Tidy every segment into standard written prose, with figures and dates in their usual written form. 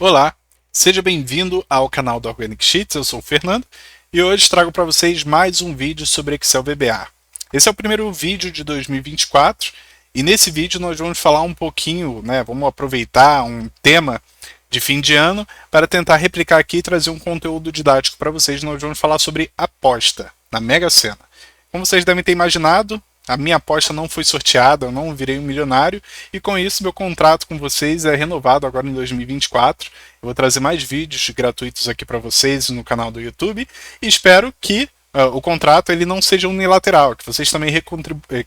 Olá, seja bem-vindo ao canal do Organic Sheets, eu sou o Fernando e hoje trago para vocês mais um vídeo sobre Excel VBA. Esse é o primeiro vídeo de 2024 e nesse vídeo nós vamos falar um pouquinho, vamos aproveitar um tema de fim de ano para tentar replicar aqui e trazer um conteúdo didático para vocês. Nós vamos falar sobre aposta na Mega Sena. Como vocês devem ter imaginado, a minha aposta não foi sorteada, eu não virei um milionário, e com isso meu contrato com vocês é renovado agora em 2024. Eu vou trazer mais vídeos gratuitos aqui para vocês no canal do YouTube, e espero que o contrato ele não seja unilateral, que vocês também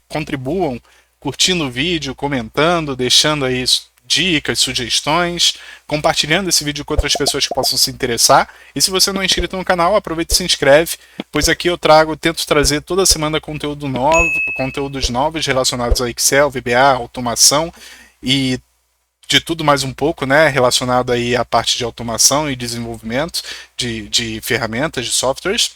contribuam curtindo o vídeo, comentando, deixando aí dicas, sugestões, compartilhando esse vídeo com outras pessoas que possam se interessar. E se você não é inscrito no canal, aproveita e se inscreve, pois aqui eu tento trazer toda semana conteúdos novos relacionados a Excel, VBA, automação e de tudo mais um pouco, relacionado aí à parte de automação e desenvolvimento de ferramentas, de softwares.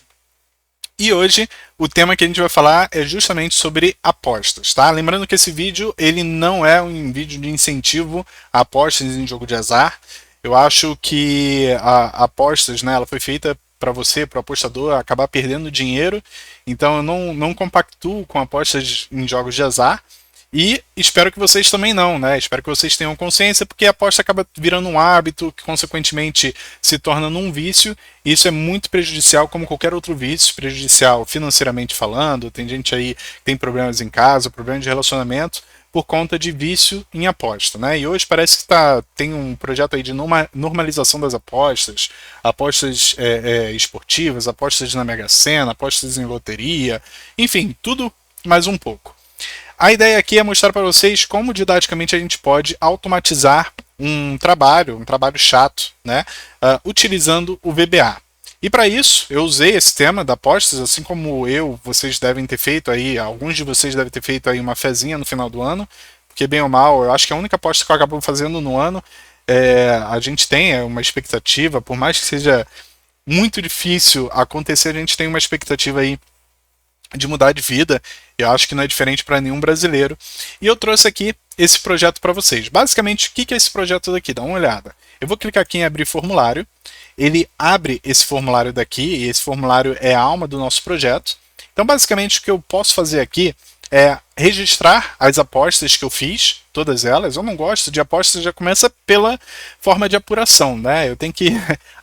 E hoje o tema que a gente vai falar é justamente sobre apostas, tá? Lembrando que esse vídeo ele não é um vídeo de incentivo a apostas em jogo de azar. Eu acho que a apostas, ela foi feita para você, para o apostador, acabar perdendo dinheiro. Então eu não compactuo com apostas em jogos de azar. E espero que vocês também não, Espero que vocês tenham consciência, porque a aposta acaba virando um hábito, que consequentemente se torna num vício, e isso é muito prejudicial, como qualquer outro vício, prejudicial financeiramente falando. Tem gente aí que tem problemas em casa, problemas de relacionamento, por conta de vício em aposta, E hoje parece que tem um projeto aí de normalização das apostas, apostas esportivas, apostas na Mega Sena, apostas em loteria, enfim, tudo mais um pouco. A ideia aqui é mostrar para vocês como didaticamente a gente pode automatizar um trabalho chato, utilizando o VBA. E para isso, eu usei esse tema da apostas, assim como vocês devem ter feito aí, alguns de vocês devem ter feito aí uma fezinha no final do ano, porque bem ou mal, eu acho que a única aposta que eu acabo fazendo no ano, a gente tem uma expectativa, por mais que seja muito difícil acontecer, a gente tem uma expectativa aí de mudar de vida. Eu acho que não é diferente para nenhum brasileiro. E eu trouxe aqui esse projeto para vocês. Basicamente, o que é esse projeto daqui? Dá uma olhada. Eu vou clicar aqui em abrir formulário. Ele abre esse formulário daqui, e esse formulário é a alma do nosso projeto. Então, basicamente, o que eu posso fazer aqui é registrar as apostas que eu fiz, todas elas. Eu não gosto de apostas, já começa pela forma de apuração, Eu tenho que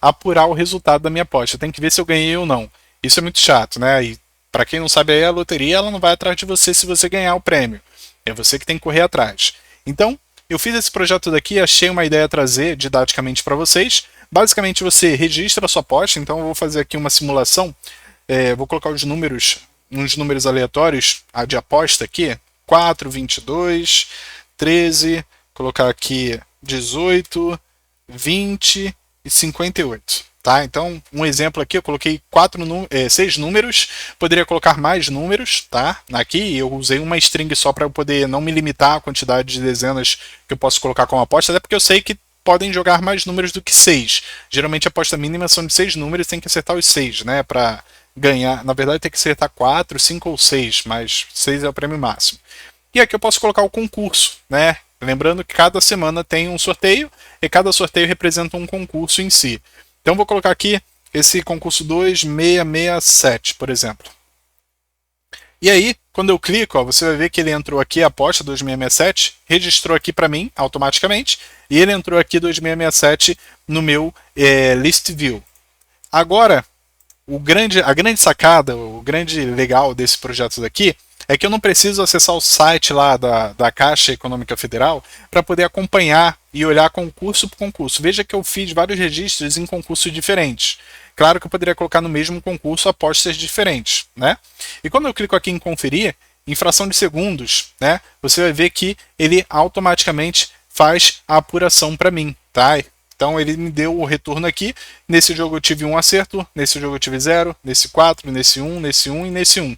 apurar o resultado da minha aposta. Eu tenho que ver se eu ganhei ou não. Isso é muito chato, E para quem não sabe, aí a loteria ela não vai atrás de você se você ganhar o prêmio. É você que tem que correr atrás. Então, eu fiz esse projeto daqui, achei uma ideia a trazer didaticamente para vocês. Basicamente, você registra a sua aposta. Então, eu vou fazer aqui uma simulação. Vou colocar uns números aleatórios de aposta aqui. 4, 22, 13, colocar aqui 18, 20 e 58. Então, um exemplo aqui, eu coloquei 6 números, poderia colocar mais números, Aqui eu usei uma string só para eu poder não me limitar à quantidade de dezenas que eu posso colocar como aposta, até porque eu sei que podem jogar mais números do que 6. Geralmente a aposta mínima são de 6 números, tem que acertar os 6, Para ganhar. Na verdade tem que acertar 4, 5 ou 6, mas 6 é o prêmio máximo. E aqui eu posso colocar o concurso, Lembrando que cada semana tem um sorteio, e cada sorteio representa um concurso em si. Então vou colocar aqui esse concurso 2667, por exemplo. E aí, quando eu clico, você vai ver que ele entrou aqui, a aposta 2667, registrou aqui para mim automaticamente, e ele entrou aqui 2667 no meu List View. Agora, a grande sacada, o grande legal desse projeto daqui, é que eu não preciso acessar o site lá da Caixa Econômica Federal para poder acompanhar e olhar concurso por concurso. Veja que eu fiz vários registros em concursos diferentes. Claro que eu poderia colocar no mesmo concurso apostas diferentes, E quando eu clico aqui em conferir, em fração de segundos, Você vai ver que ele automaticamente faz a apuração para mim, Então ele me deu o retorno aqui. Nesse jogo eu tive um acerto, nesse jogo eu tive 0, nesse 4, nesse 1, nesse 1 e nesse 1.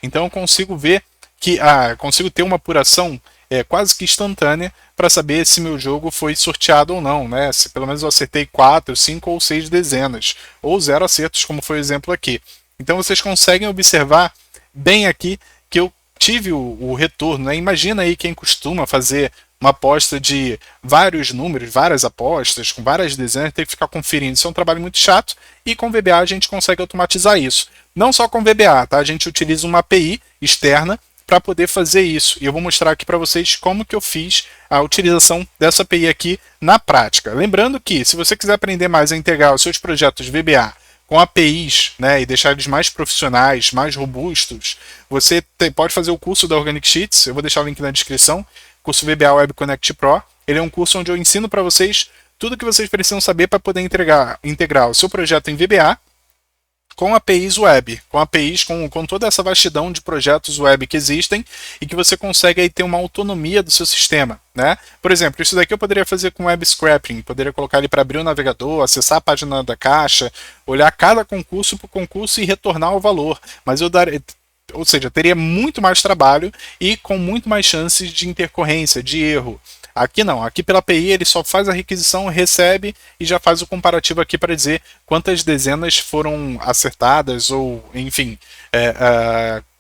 Então eu consigo ver que consigo ter uma apuração quase que instantânea para saber se meu jogo foi sorteado ou não, Se pelo menos eu acertei 4, 5 ou 6 dezenas, ou 0 acertos, como foi o exemplo aqui. Então vocês conseguem observar bem aqui que eu tive o retorno. Imagina aí quem costuma fazer uma aposta de vários números, várias apostas, com várias dezenas, tem que ficar conferindo. Isso é um trabalho muito chato e com VBA a gente consegue automatizar isso. Não só com VBA, tá? A gente utiliza uma API externa para poder fazer isso. E eu vou mostrar aqui para vocês como que eu fiz a utilização dessa API aqui na prática. Lembrando que, se você quiser aprender mais a integrar os seus projetos VBA com APIs, né, e deixar eles mais profissionais, mais robustos, você pode fazer o curso da Organic Sheets, eu vou deixar o link na descrição, curso VBA Web Connect Pro. Ele é um curso onde eu ensino para vocês tudo que vocês precisam saber para poder integrar o seu projeto em VBA com APIs web, com APIs com toda essa vastidão de projetos web que existem e que você consegue aí ter uma autonomia do seu sistema, né? Por exemplo, isso daqui eu poderia fazer com web scraping, poderia colocar ele para abrir o navegador, acessar a página da caixa, olhar cada concurso por concurso e retornar o valor, mas ou seja, teria muito mais trabalho e com muito mais chances de intercorrência, de erro. Aqui não, aqui pela API ele só faz a requisição, recebe e já faz o comparativo aqui para dizer quantas dezenas foram acertadas ou, enfim,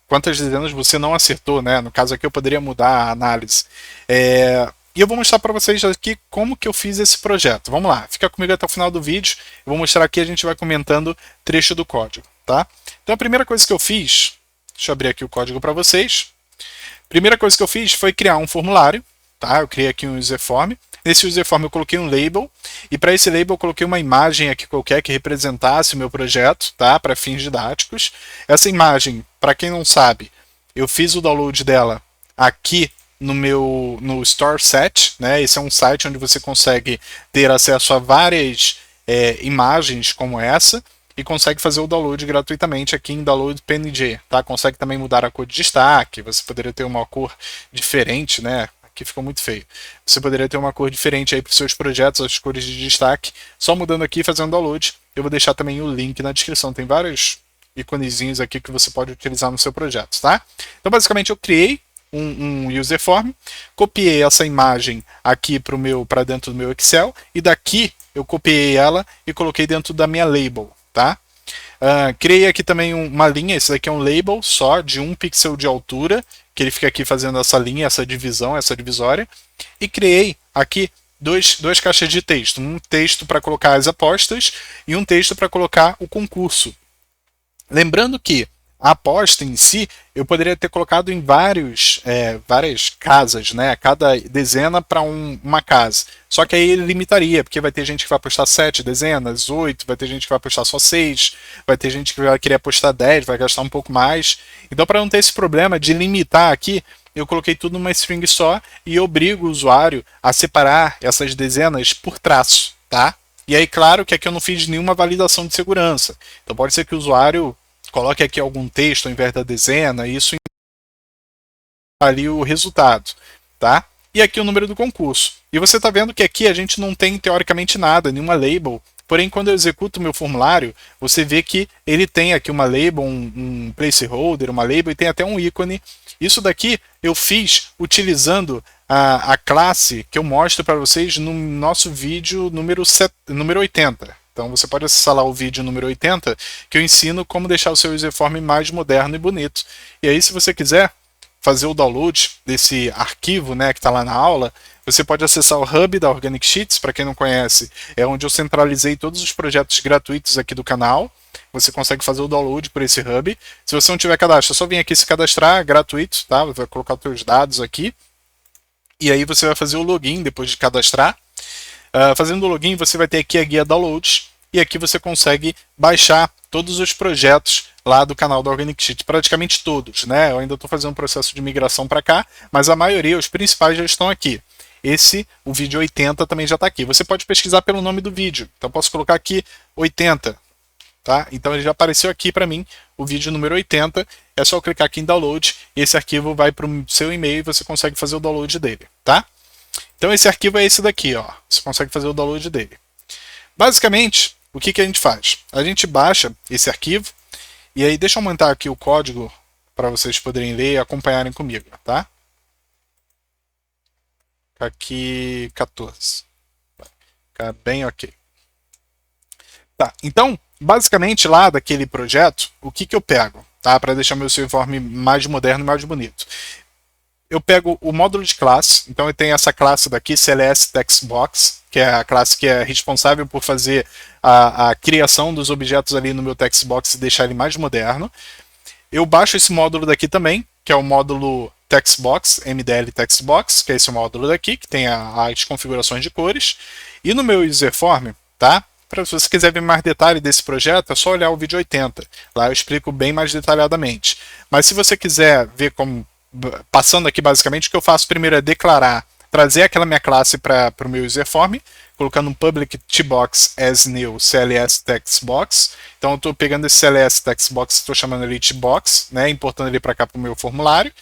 quantas dezenas você não acertou, né? No caso aqui eu poderia mudar a análise. E eu vou mostrar para vocês aqui como que eu fiz esse projeto. Vamos lá, fica comigo até o final do vídeo. Eu vou mostrar aqui, a gente vai comentando trecho do código, tá? Então a primeira coisa que eu fiz, deixa eu abrir aqui o código para vocês. Primeira coisa que eu fiz foi criar um formulário. Tá? Eu criei aqui um user form. Nesse user form eu coloquei um label e para esse label eu coloquei uma imagem aqui qualquer que representasse o meu projeto, tá? Para fins didáticos. Essa imagem, para quem não sabe, eu fiz o download dela aqui no Store Set, né? Esse é um site onde você consegue ter acesso a várias imagens como essa e consegue fazer o download gratuitamente aqui em Download PNG, tá? Consegue também mudar a cor de destaque, você poderia ter uma cor diferente, né? Aqui ficou muito feio. Você poderia ter uma cor diferente aí para os seus projetos, as cores de destaque, só mudando aqui e fazendo download. Eu vou deixar também o link na descrição, tem vários iconezinhos aqui que você pode utilizar no seu projeto, tá? Então basicamente eu criei um user form, copiei essa imagem aqui para dentro do meu Excel e daqui eu copiei ela e coloquei dentro da minha label, tá? Criei aqui também uma linha, esse daqui é um label só de 1 pixel de altura, que ele fica aqui fazendo essa linha, essa divisão, essa divisória, e criei aqui duas caixas de texto, um texto para colocar as apostas e um texto para colocar o concurso. Lembrando que a aposta em si, eu poderia ter colocado em várias casas, né? Cada dezena para uma casa. Só que aí ele limitaria, porque vai ter gente que vai apostar 7 dezenas, 8, vai ter gente que vai apostar só 6, vai ter gente que vai querer apostar 10, vai gastar um pouco mais. Então, para não ter esse problema de limitar aqui, eu coloquei tudo numa string só e obrigo o usuário a separar essas dezenas por traço, tá? E aí, claro que aqui eu não fiz nenhuma validação de segurança. Então pode ser que o usuário coloque aqui algum texto ao invés da dezena, e isso ali o resultado, tá? E aqui o número do concurso. E você está vendo que aqui a gente não tem teoricamente nada, nenhuma label. Porém, quando eu executo o meu formulário, você vê que ele tem aqui uma label, um placeholder, uma label e tem até um ícone. Isso daqui eu fiz utilizando a classe que eu mostro para vocês no nosso vídeo número 80. Então você pode acessar lá o vídeo número 80, que eu ensino como deixar o seu user form mais moderno e bonito. E aí, se você quiser fazer o download desse arquivo, né, que está lá na aula, você pode acessar o Hub da Organic Sheets. Para quem não conhece, é onde eu centralizei todos os projetos gratuitos aqui do canal. Você consegue fazer o download por esse Hub. Se você não tiver cadastro, é só vir aqui se cadastrar, gratuito, tá? Você vai colocar os seus dados aqui. E aí você vai fazer o login depois de cadastrar. Fazendo o login, você vai ter aqui a guia Downloads e aqui você consegue baixar todos os projetos lá do canal da Organic Sheets, praticamente todos, né? Eu ainda estou fazendo um processo de migração para cá, mas a maioria, os principais já estão aqui. O vídeo 80 também já está aqui. Você pode pesquisar pelo nome do vídeo, então posso colocar aqui 80, tá? Então ele já apareceu aqui para mim, o vídeo número 80, é só clicar aqui em Download e esse arquivo vai para o seu e-mail e você consegue fazer o download dele, tá? Então esse arquivo é esse daqui, ó. Você consegue fazer o download dele. Basicamente, o que a gente faz? A gente baixa esse arquivo e aí deixa eu aumentar aqui o código para vocês poderem ler e acompanharem comigo, tá? Aqui 14. Vai ficar bem ok. Tá, então, basicamente lá daquele projeto, o que eu pego, tá? Para deixar meu user form mais moderno e mais bonito. eu pego o módulo de classe, então eu tenho essa classe daqui, CLS Textbox, que é a classe que é responsável por fazer a criação dos objetos ali no meu Textbox e deixar ele mais moderno. Eu baixo esse módulo daqui também, que é o módulo Textbox, MDL Textbox, que é esse módulo daqui, que tem as configurações de cores. E no meu userform, tá? Se você quiser ver mais detalhe desse projeto, é só olhar o vídeo 80. Lá eu explico bem mais detalhadamente. Mas se você quiser ver como, passando aqui basicamente, o que eu faço primeiro é declarar, trazer aquela minha classe para o meu userform, colocando um public tbox as new cls textbox. Então eu estou pegando esse cls textbox, estou chamando ele tbox, né, importando ele para cá para o meu formulário.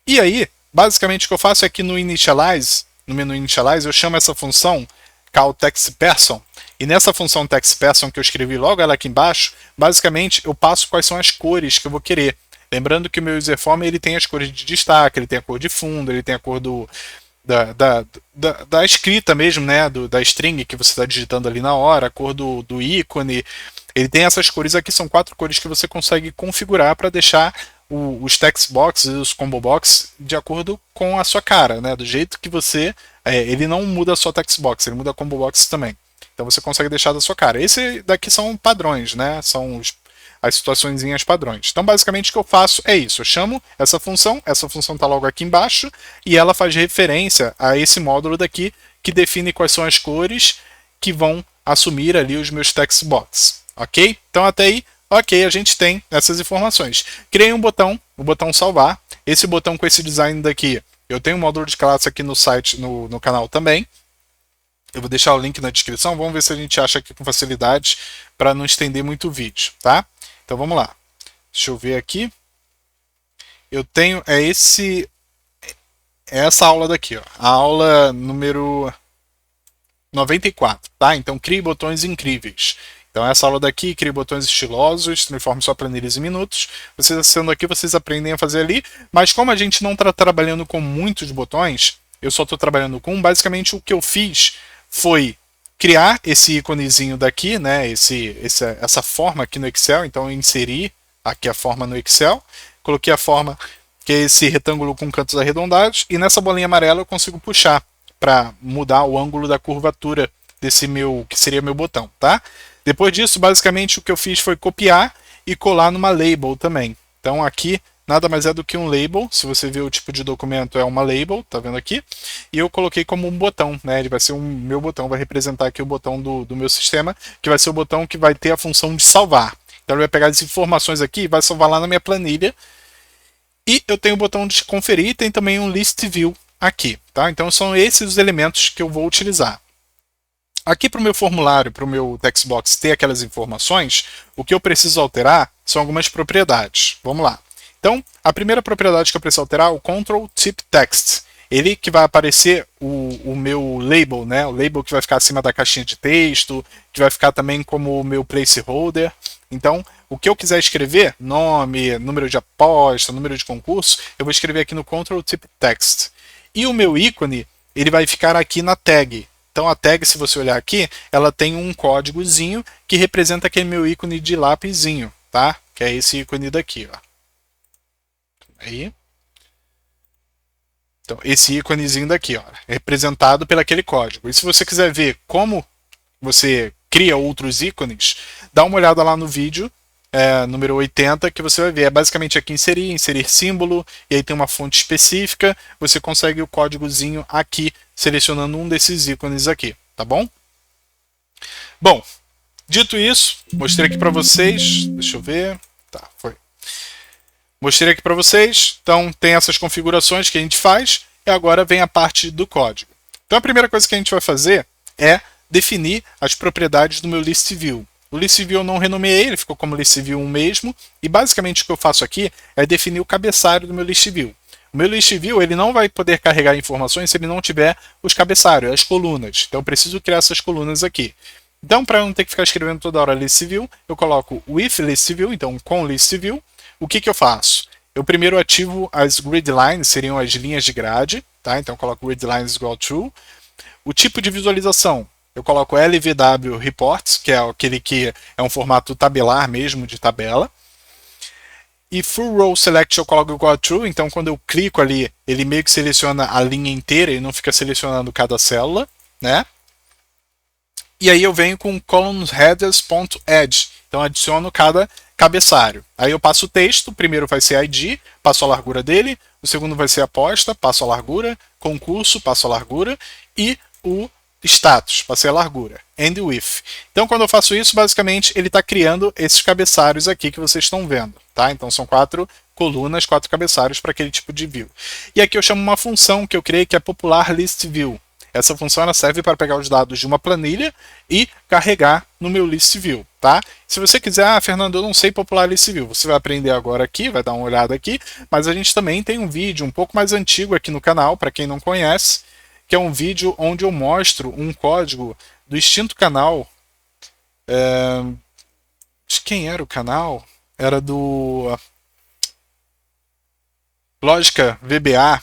E aí, basicamente o que eu faço é que no initialize, no menu initialize, eu chamo essa função call textPerson. E nessa função textPerson que eu escrevi logo ela aqui embaixo, basicamente eu passo quais são as cores que eu vou querer. Lembrando que o meu userform ele tem as cores de destaque, ele tem a cor de fundo, ele tem a cor da escrita mesmo, né, da string que você está digitando ali na hora, a cor do ícone. Ele tem essas cores aqui, são 4 cores que você consegue configurar para deixar os text boxes e os combo box de acordo com a sua cara, né, do jeito que você... ele não muda só text box, ele muda combo box também. Então você consegue deixar da sua cara. Esse daqui são padrões, né, são as situaçõezinhas padrões. Então, basicamente, o que eu faço é isso. Eu chamo essa função está logo aqui embaixo, e ela faz referência a esse módulo daqui, que define quais são as cores que vão assumir ali os meus text box. Ok? Então, até aí, ok, a gente tem essas informações. Criei um botão, o botão salvar. Esse botão com esse design daqui, eu tenho um módulo de classe aqui no site, no canal também. Eu vou deixar o link na descrição, vamos ver se a gente acha aqui com facilidade para não estender muito o vídeo, tá? Então vamos lá. Deixa eu ver aqui. Eu tenho essa aula daqui, ó, a aula número 94, tá? Então crie botões incríveis. Então essa aula daqui, crie botões estilosos, transforme sua planilhas em minutos. Vocês acessando aqui, vocês aprendem a fazer ali, mas como a gente não está trabalhando com muitos botões, eu só estou trabalhando com um, basicamente o que eu fiz foi criar esse íconezinho daqui, né, essa forma aqui no Excel. Então eu inseri aqui a forma no Excel, coloquei a forma que é esse retângulo com cantos arredondados, e nessa bolinha amarela eu consigo puxar para mudar o ângulo da curvatura desse meu, que seria meu botão, tá? Depois disso, basicamente o que eu fiz foi copiar e colar numa label também. Então aqui nada mais é do que um label. Se você ver o tipo de documento, é uma label, tá vendo aqui? E eu coloquei como um botão, né? Ele vai ser meu botão, vai representar aqui o botão do meu sistema, que vai ser o botão que vai ter a função de salvar. Então ele vai pegar as informações aqui e vai salvar lá na minha planilha. E eu tenho o botão de conferir e tem também um list view aqui, tá? Então são esses os elementos que eu vou utilizar. Aqui para o meu formulário, para o meu textbox ter aquelas informações, o que eu preciso alterar são algumas propriedades. Vamos lá. Então, a primeira propriedade que eu preciso alterar é o Control Type Text. Ele que vai aparecer o meu label, né? O label que vai ficar acima da caixinha de texto, que vai ficar também como o meu placeholder. Então, o que eu quiser escrever, nome, número de aposta, número de concurso, eu vou escrever aqui no Control Type Text. E o meu ícone, ele vai ficar aqui na tag. Então a tag, se você olhar aqui, ela tem um códigozinho que representa aquele meu ícone de lápisinho, tá? Que é esse ícone daqui, ó. Aí. Então, esse íconezinho daqui, ó, é representado pelo aquele código. E se você quiser ver como você cria outros ícones, dá uma olhada lá no vídeo número 80, que você vai ver. É basicamente aqui inserir símbolo, e aí tem uma fonte específica, você consegue o códigozinho aqui, selecionando um desses ícones aqui, tá bom? Bom, dito isso, mostrei aqui para vocês, deixa eu ver, tá, foi. Mostrei aqui para vocês, então tem essas configurações que a gente faz, e agora vem a parte do código. Então a primeira coisa que a gente vai fazer é definir as propriedades do meu list view. O list view eu não renomeei, ele ficou como list view 1 mesmo, e basicamente o que eu faço aqui é definir o cabeçalho do meu list view. O meu list view ele não vai poder carregar informações se ele não tiver os cabeçalhos, as colunas. Então eu preciso criar essas colunas aqui. Então, para eu não ter que ficar escrevendo toda hora list view, eu coloco with list view, então com list view. O que eu faço? Eu primeiro ativo as grid lines, seriam as linhas de grade, tá? Então eu coloco grid lines igual true. O tipo de visualização, eu coloco LVW reports, que é aquele que é um formato tabelar mesmo, de tabela. E full row select eu coloco igual a true, então quando eu clico ali, ele meio que seleciona a linha inteira e não fica selecionando cada célula, né? E aí eu venho com column headers.add, então adiciono cada cabeçalho. Aí eu passo o texto, o primeiro vai ser ID, passo a largura dele, o segundo vai ser aposta, passo a largura, concurso, passo a largura, e o status, passei a largura, end with. Então quando eu faço isso, basicamente ele está criando esses cabeçalhos aqui que vocês estão vendo, tá? Então são 4 colunas, 4 cabeçalhos para aquele tipo de view. E aqui eu chamo uma função que eu criei que é popular list view. Essa função ela serve para pegar os dados de uma planilha e carregar no meu list view, tá? Se você quiser, Fernando, eu não sei popular list view, você vai aprender agora aqui, vai dar uma olhada aqui, mas a gente também tem um vídeo um pouco mais antigo aqui no canal, para quem não conhece, que é um vídeo onde eu mostro um código do extinto canal. De quem era o canal? Era do Lógica VBA,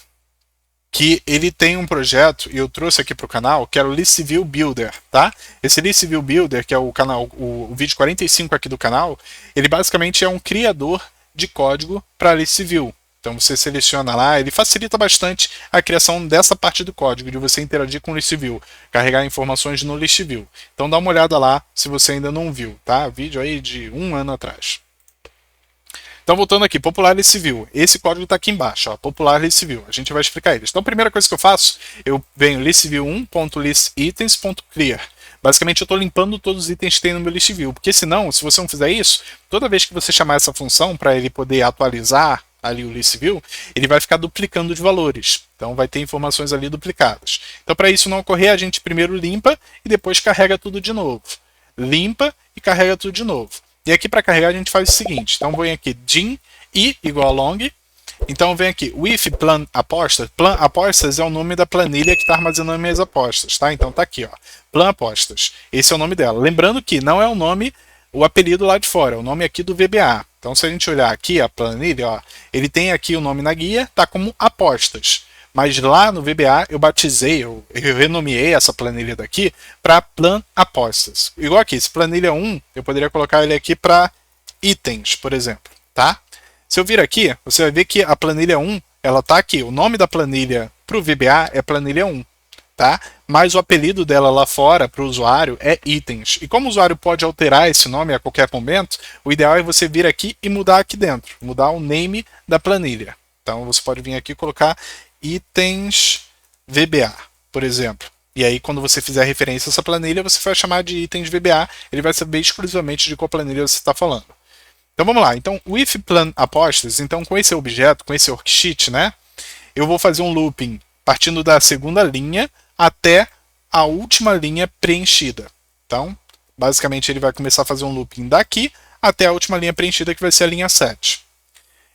que ele tem um projeto, e eu trouxe aqui para o canal, que era o List View Builder, tá? Esse List View Builder, que é o canal, o vídeo 45 aqui do canal, ele basicamente é um criador de código para List View. Então você seleciona lá, ele facilita bastante a criação dessa parte do código, de você interagir com o List View, carregar informações no List View. Então dá uma olhada lá se você ainda não viu, tá? Vídeo aí de 1 ano atrás. Então voltando aqui, popular list view. Esse código está aqui embaixo, ó, popular list view. A gente vai explicar eles. Então a primeira coisa que eu faço, eu venho listview1.listItems.clear. Basicamente eu estou limpando todos os itens que tem no meu list view, porque senão, se você não fizer isso, toda vez que você chamar essa função para ele poder atualizar ali o list view, ele vai ficar duplicando de valores. Então vai ter informações ali duplicadas. Então para isso não ocorrer, a gente primeiro limpa e depois carrega tudo de novo. Limpa e carrega tudo de novo. E aqui para carregar a gente faz o seguinte, então vem aqui din i igual a long, então vem aqui with plan apostas, plan apostas é o nome da planilha que está armazenando minhas apostas, tá? Então tá aqui, ó, plan apostas, esse é o nome dela. Lembrando que não é o nome, o apelido lá de fora, é o nome aqui do VBA. Então se a gente olhar aqui a planilha, ó, ele tem aqui o nome na guia, tá como apostas. Mas lá no VBA eu batizei, eu renomeei essa planilha daqui para plan apostas. Igual aqui, esse planilha 1, eu poderia colocar ele aqui para itens, por exemplo, tá? Se eu vir aqui, você vai ver que a planilha 1, ela tá aqui. O nome da planilha para o VBA é planilha 1, tá? Mas o apelido dela lá fora para o usuário é itens. E como o usuário pode alterar esse nome a qualquer momento, o ideal é você vir aqui e mudar aqui dentro, mudar o name da planilha. Então você pode vir aqui e colocar itens VBA, por exemplo. E aí, quando você fizer referência a essa planilha, você vai chamar de itens VBA, ele vai saber exclusivamente de qual planilha você está falando. Então vamos lá. Então, with plan apostas, então com esse objeto, com esse worksheet, né, eu vou fazer um looping partindo da segunda linha até a última linha preenchida. Então, basicamente, ele vai começar a fazer um looping daqui até a última linha preenchida, que vai ser a linha 7.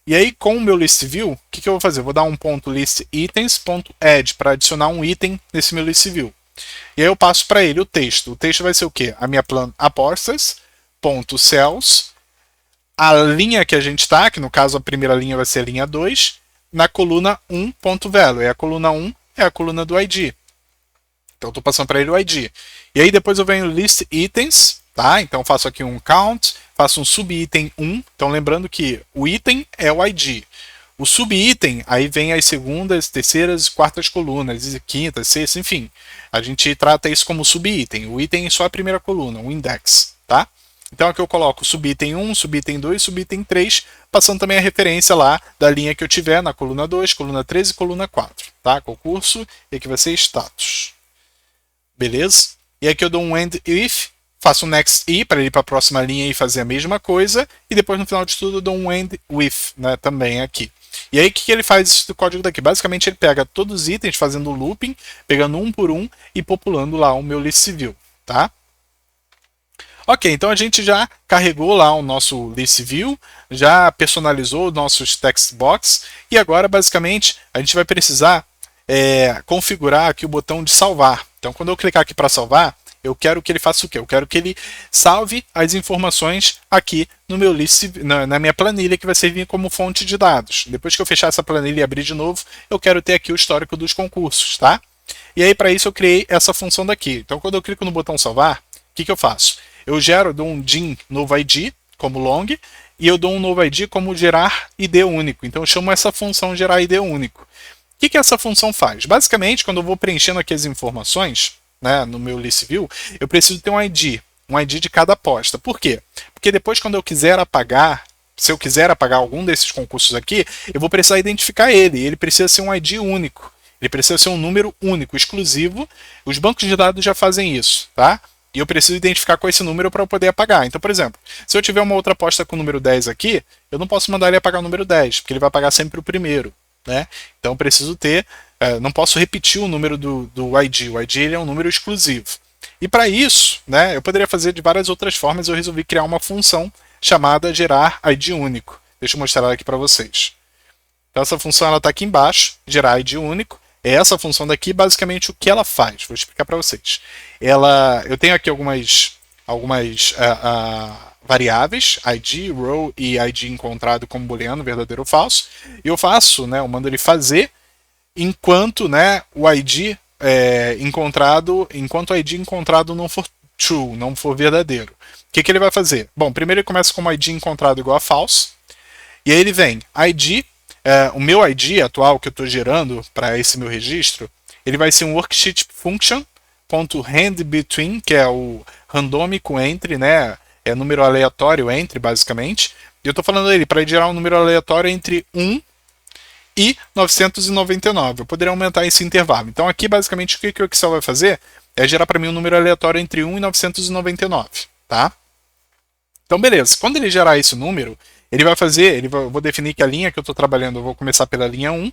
E aí, com o meu list view, o que eu vou fazer? Eu vou dar um ponto listItems.add para adicionar um item nesse meu list view. E aí eu passo para ele o texto. O texto vai ser o quê? A minha plan apostas.cells, a linha que a gente está, que no caso a primeira linha vai ser a linha 2, na coluna 1.value. E a coluna 1 é a coluna do ID. Então eu estou passando para ele o ID. E aí depois eu venho listItems, tá? Então faço aqui um count, faço um subitem 1. Então lembrando que o item é o ID. O subitem, aí vem as segundas, terceiras, quartas colunas, quintas, sextas, enfim. A gente trata isso como subitem. O item é só a primeira coluna, o index, tá? Então aqui eu coloco subitem 1, subitem 2, subitem 3, passando também a referência lá da linha que eu tiver na coluna 2, coluna 3 e coluna 4, tá? Concurso, e aqui vai ser status. Beleza? E aqui eu dou um end if, faço um next i para ir para a próxima linha e fazer a mesma coisa, e depois no final de tudo eu dou um end with, né, também aqui. E aí o que ele faz do código daqui? Basicamente ele pega todos os itens fazendo looping, pegando um por um e populando lá o meu list view, tá? Ok, então a gente já carregou lá o nosso list view, já personalizou os nossos text box, e agora basicamente a gente vai precisar configurar aqui o botão de salvar. Então quando eu clicar aqui para salvar, eu quero que ele faça o quê? Eu quero que ele salve as informações aqui no meu list, na minha planilha, que vai servir como fonte de dados. Depois que eu fechar essa planilha e abrir de novo, eu quero ter aqui o histórico dos concursos, tá? E aí para isso eu criei essa função daqui. Então quando eu clico no botão salvar, o que eu faço? Eu gero, dou um din novo ID como long, e eu dou um novo ID como gerar ID único. Então eu chamo essa função gerar ID único. O que essa função faz? Basicamente, quando eu vou preenchendo aqui as informações, né, no meu list view, eu preciso ter um ID de cada aposta. Por quê? Porque depois, quando eu quiser apagar, se eu quiser apagar algum desses concursos aqui, eu vou precisar identificar ele. Ele precisa ser um ID único. Ele precisa ser um número único, exclusivo. Os bancos de dados já fazem isso, tá? E eu preciso identificar com esse número para eu poder apagar. Então, por exemplo, se eu tiver uma outra aposta com o número 10 aqui, eu não posso mandar ele apagar o número 10, porque ele vai apagar sempre o primeiro, né? Então, eu preciso ter... não posso repetir o número do ID. O ID ele é um número exclusivo. E para isso, né, eu poderia fazer de várias outras formas. Eu resolvi criar uma função chamada gerar ID único. Deixa eu mostrar ela aqui para vocês. Então, essa função está aqui embaixo, gerar ID único. É essa função daqui, basicamente, o que ela faz. Vou explicar para vocês. Eu tenho aqui algumas variáveis, ID, row e ID encontrado como booleano, verdadeiro ou falso. E eu faço, né, eu mando ele fazer enquanto, né, o ID enquanto o ID encontrado não for true, não for verdadeiro. O que ele vai fazer? Bom, primeiro ele começa com ID encontrado igual a false. E aí ele vem ID. O meu ID atual que eu estou gerando para esse meu registro, ele vai ser um worksheet function.handBetween, que é o randômico entre, né? É número aleatório entre, basicamente. E eu estou falando dele para gerar um número aleatório entre 1 e 999. Eu poderia aumentar esse intervalo. Então aqui, basicamente, o que o Excel vai fazer é gerar para mim um número aleatório entre 1 e 999, tá? Então, beleza. Quando ele gerar esse número, ele vai fazer, eu vou definir que a linha que eu estou trabalhando, eu vou começar pela linha 1,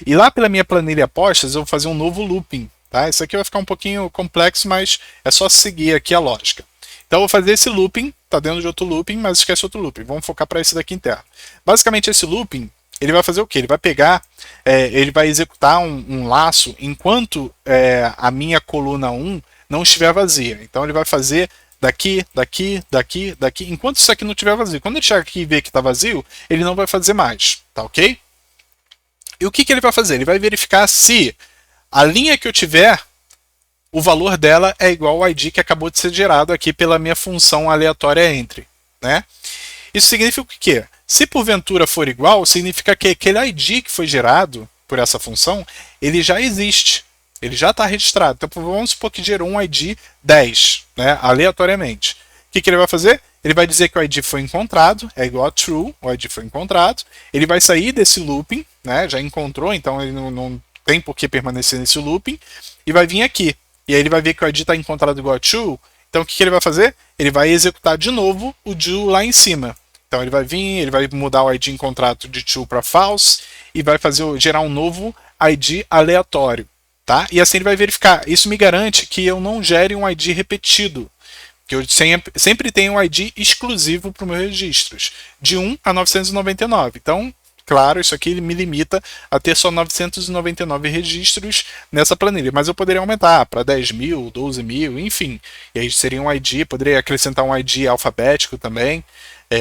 e lá pela minha planilha apostas, eu vou fazer um novo looping, tá? Isso aqui vai ficar um pouquinho complexo, mas é só seguir aqui a lógica. Então eu vou fazer esse looping, tá dentro de outro looping, mas esquece outro looping. Vamos focar para esse daqui interno. Basicamente esse looping, ele vai fazer o quê? Ele vai pegar, ele vai executar um laço enquanto a minha coluna 1 não estiver vazia. Então ele vai fazer daqui. Enquanto isso aqui não estiver vazio. Quando ele chegar aqui e ver que está vazio, ele não vai fazer mais, tá ok? E o que ele vai fazer? Ele vai verificar se a linha que eu tiver, o valor dela é igual ao ID que acabou de ser gerado aqui pela minha função aleatória entre, né? Isso significa o quê? Se porventura for igual, significa que aquele ID que foi gerado por essa função, ele já existe. Ele já está registrado. Então vamos supor que gerou um ID 10, né, aleatoriamente. O que ele vai fazer? Ele vai dizer que o ID foi encontrado, é igual a true, o ID foi encontrado. Ele vai sair desse looping, né, já encontrou, então ele não tem por que permanecer nesse looping, e vai vir aqui. E aí ele vai ver que o ID está encontrado igual a true. Então o que ele vai fazer? Ele vai executar de novo o do lá em cima. Então ele vai vir, ele vai mudar o ID encontrado de true para false e vai gerar um novo ID aleatório. Tá? E assim ele vai verificar. Isso me garante que eu não gere um ID repetido. Que eu sempre tenho um ID exclusivo para os meus registros. De 1 a 999. Então, claro, isso aqui me limita a ter só 999 registros nessa planilha. Mas eu poderia aumentar para 10 mil, 12 mil, enfim. E aí seria um ID, poderia acrescentar um ID alfabético também,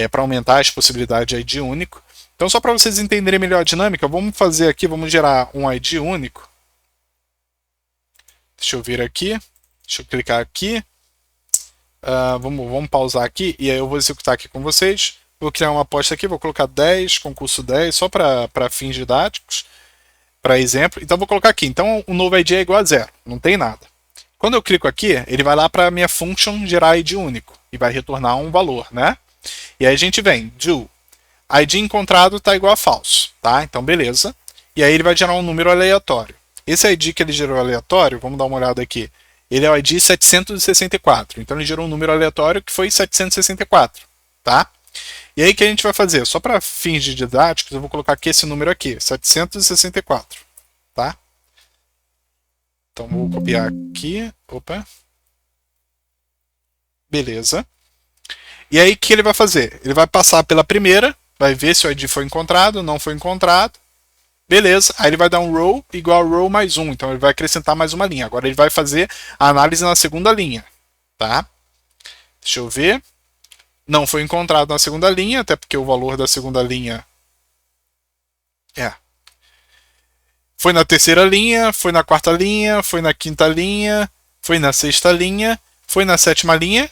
para aumentar as possibilidades de ID único. Então, só para vocês entenderem melhor a dinâmica, vamos fazer aqui, vamos gerar um ID único. Deixa eu vir aqui, deixa eu clicar aqui, vamos pausar aqui e aí eu vou executar aqui com vocês. Vou criar uma aposta aqui, vou colocar 10, concurso 10, só para fins didáticos, para exemplo. Então vou colocar aqui, então o novo ID é igual a 0, não tem nada. Quando eu clico aqui, ele vai lá para a minha function gerar ID único e vai retornar um valor, né? E aí a gente vem, do ID encontrado está igual a falso, tá? Então beleza. E aí ele vai gerar um número aleatório. Esse ID que ele gerou aleatório, vamos dar uma olhada aqui, ele é o ID 764. Então ele gerou um número aleatório que foi 764, tá? E aí o que a gente vai fazer? Só para fins de didáticos, eu vou colocar aqui esse número aqui, 764, tá? Então vou copiar aqui, opa. Beleza. E aí o que ele vai fazer? Ele vai passar pela primeira, vai ver se o ID foi encontrado, não foi encontrado. Beleza, aí ele vai dar um row igual a row mais 1, então ele vai acrescentar mais uma linha. Agora ele vai fazer a análise na segunda linha, tá? Deixa eu ver. Não foi encontrado na segunda linha, até porque o valor da segunda linha foi na terceira linha, foi na quarta linha, foi na quinta linha, foi na sexta linha, foi na sétima linha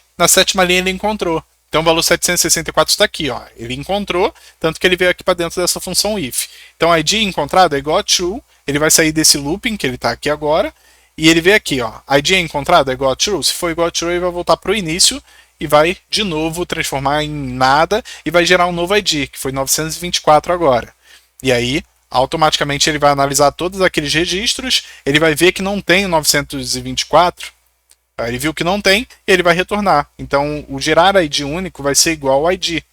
ele encontrou. Então o valor 764 está aqui, ó. Ele encontrou, tanto que ele veio aqui para dentro dessa função if. Então id encontrado é igual a true, ele vai sair desse looping que ele está aqui agora, e ele veio aqui, ó. id encontrado é igual a true, se for igual a true ele vai voltar para o início e vai de novo transformar em nada e vai gerar um novo id, que foi 924 agora. E aí, automaticamente ele vai analisar todos aqueles registros, ele vai ver que não tem o 924, ele viu que não tem, ele vai retornar. Então, o gerar ID único vai ser igual ao ID.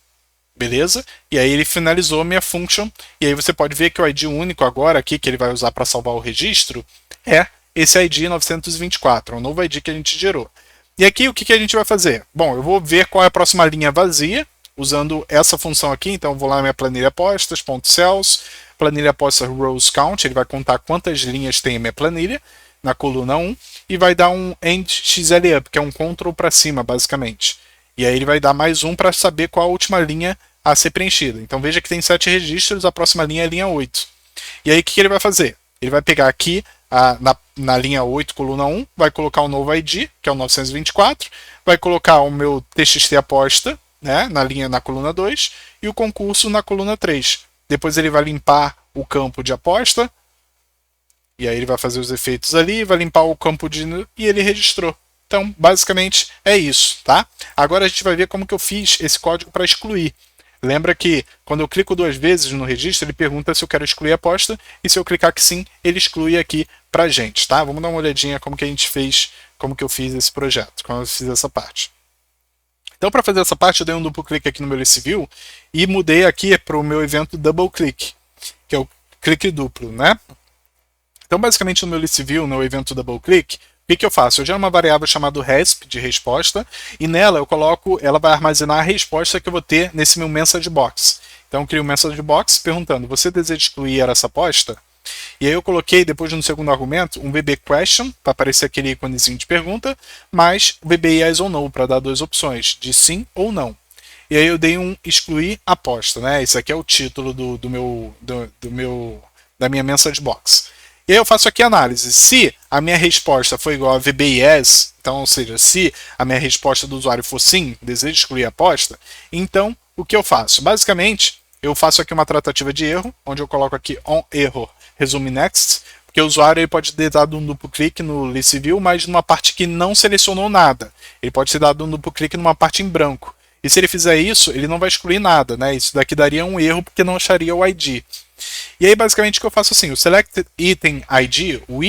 Beleza? E aí ele finalizou a minha function. E aí você pode ver que o ID único agora aqui, que ele vai usar para salvar o registro, é esse ID 924, é o novo ID que a gente gerou. E aqui o que a gente vai fazer? Bom, eu vou ver qual é a próxima linha vazia, usando essa função aqui. Então, eu vou lá na minha planilha apostas, .cells, planilha apostas rows count, ele vai contar quantas linhas tem a minha planilha, na coluna 1, e vai dar um end xlup, que é um control para cima, basicamente. E aí ele vai dar mais um para saber qual a última linha a ser preenchida. Então veja que tem 7 registros, a próxima linha é a linha 8. E aí o que ele vai fazer? Ele vai pegar aqui na linha 8, coluna 1, vai colocar o novo ID, que é o 924, vai colocar o meu txt aposta, né, na coluna 2, e o concurso na coluna 3. Depois ele vai limpar o campo de aposta, e aí ele vai fazer os efeitos ali, vai limpar o campo e ele registrou. Então, basicamente é isso, tá? Agora a gente vai ver como que eu fiz esse código para excluir. Lembra que quando eu clico 2 vezes no registro, ele pergunta se eu quero excluir a aposta, e se eu clicar que sim, ele exclui aqui pra gente, tá? Vamos dar uma olhadinha como que a gente fez, como que eu fiz esse projeto, como eu fiz essa parte. Então, para fazer essa parte, eu dei um duplo clique aqui no meu ListView e mudei aqui para o meu evento double click, que é o clique duplo, né? Então, basicamente, no meu ListView, no evento double click, o que eu faço? Eu gero uma variável chamada resp, de resposta, e nela eu coloco, ela vai armazenar a resposta que eu vou ter nesse meu message box. Então, eu crio um message box perguntando, você deseja excluir essa aposta? E aí eu coloquei, depois no segundo argumento, um VB question, para aparecer aquele íconezinho de pergunta, mais o VB yes ou no, para dar 2 opções, de sim ou não. E aí eu dei um excluir aposta, né? Esse aqui é o título da minha message box. E aí eu faço aqui a análise. Se a minha resposta for igual a VB yes, então, ou seja, se a minha resposta do usuário for sim, desejo excluir a aposta, então o que eu faço? Basicamente, eu faço aqui uma tratativa de erro, onde eu coloco aqui on error, resume next, porque o usuário ele pode ter dado um duplo clique no ListView, mas numa parte que não selecionou nada. Ele pode ter dado um duplo clique numa parte em branco. E se ele fizer isso, ele não vai excluir nada, né? Isso daqui daria um erro porque não acharia o ID. E aí, basicamente, o que eu faço assim, o select item ID, o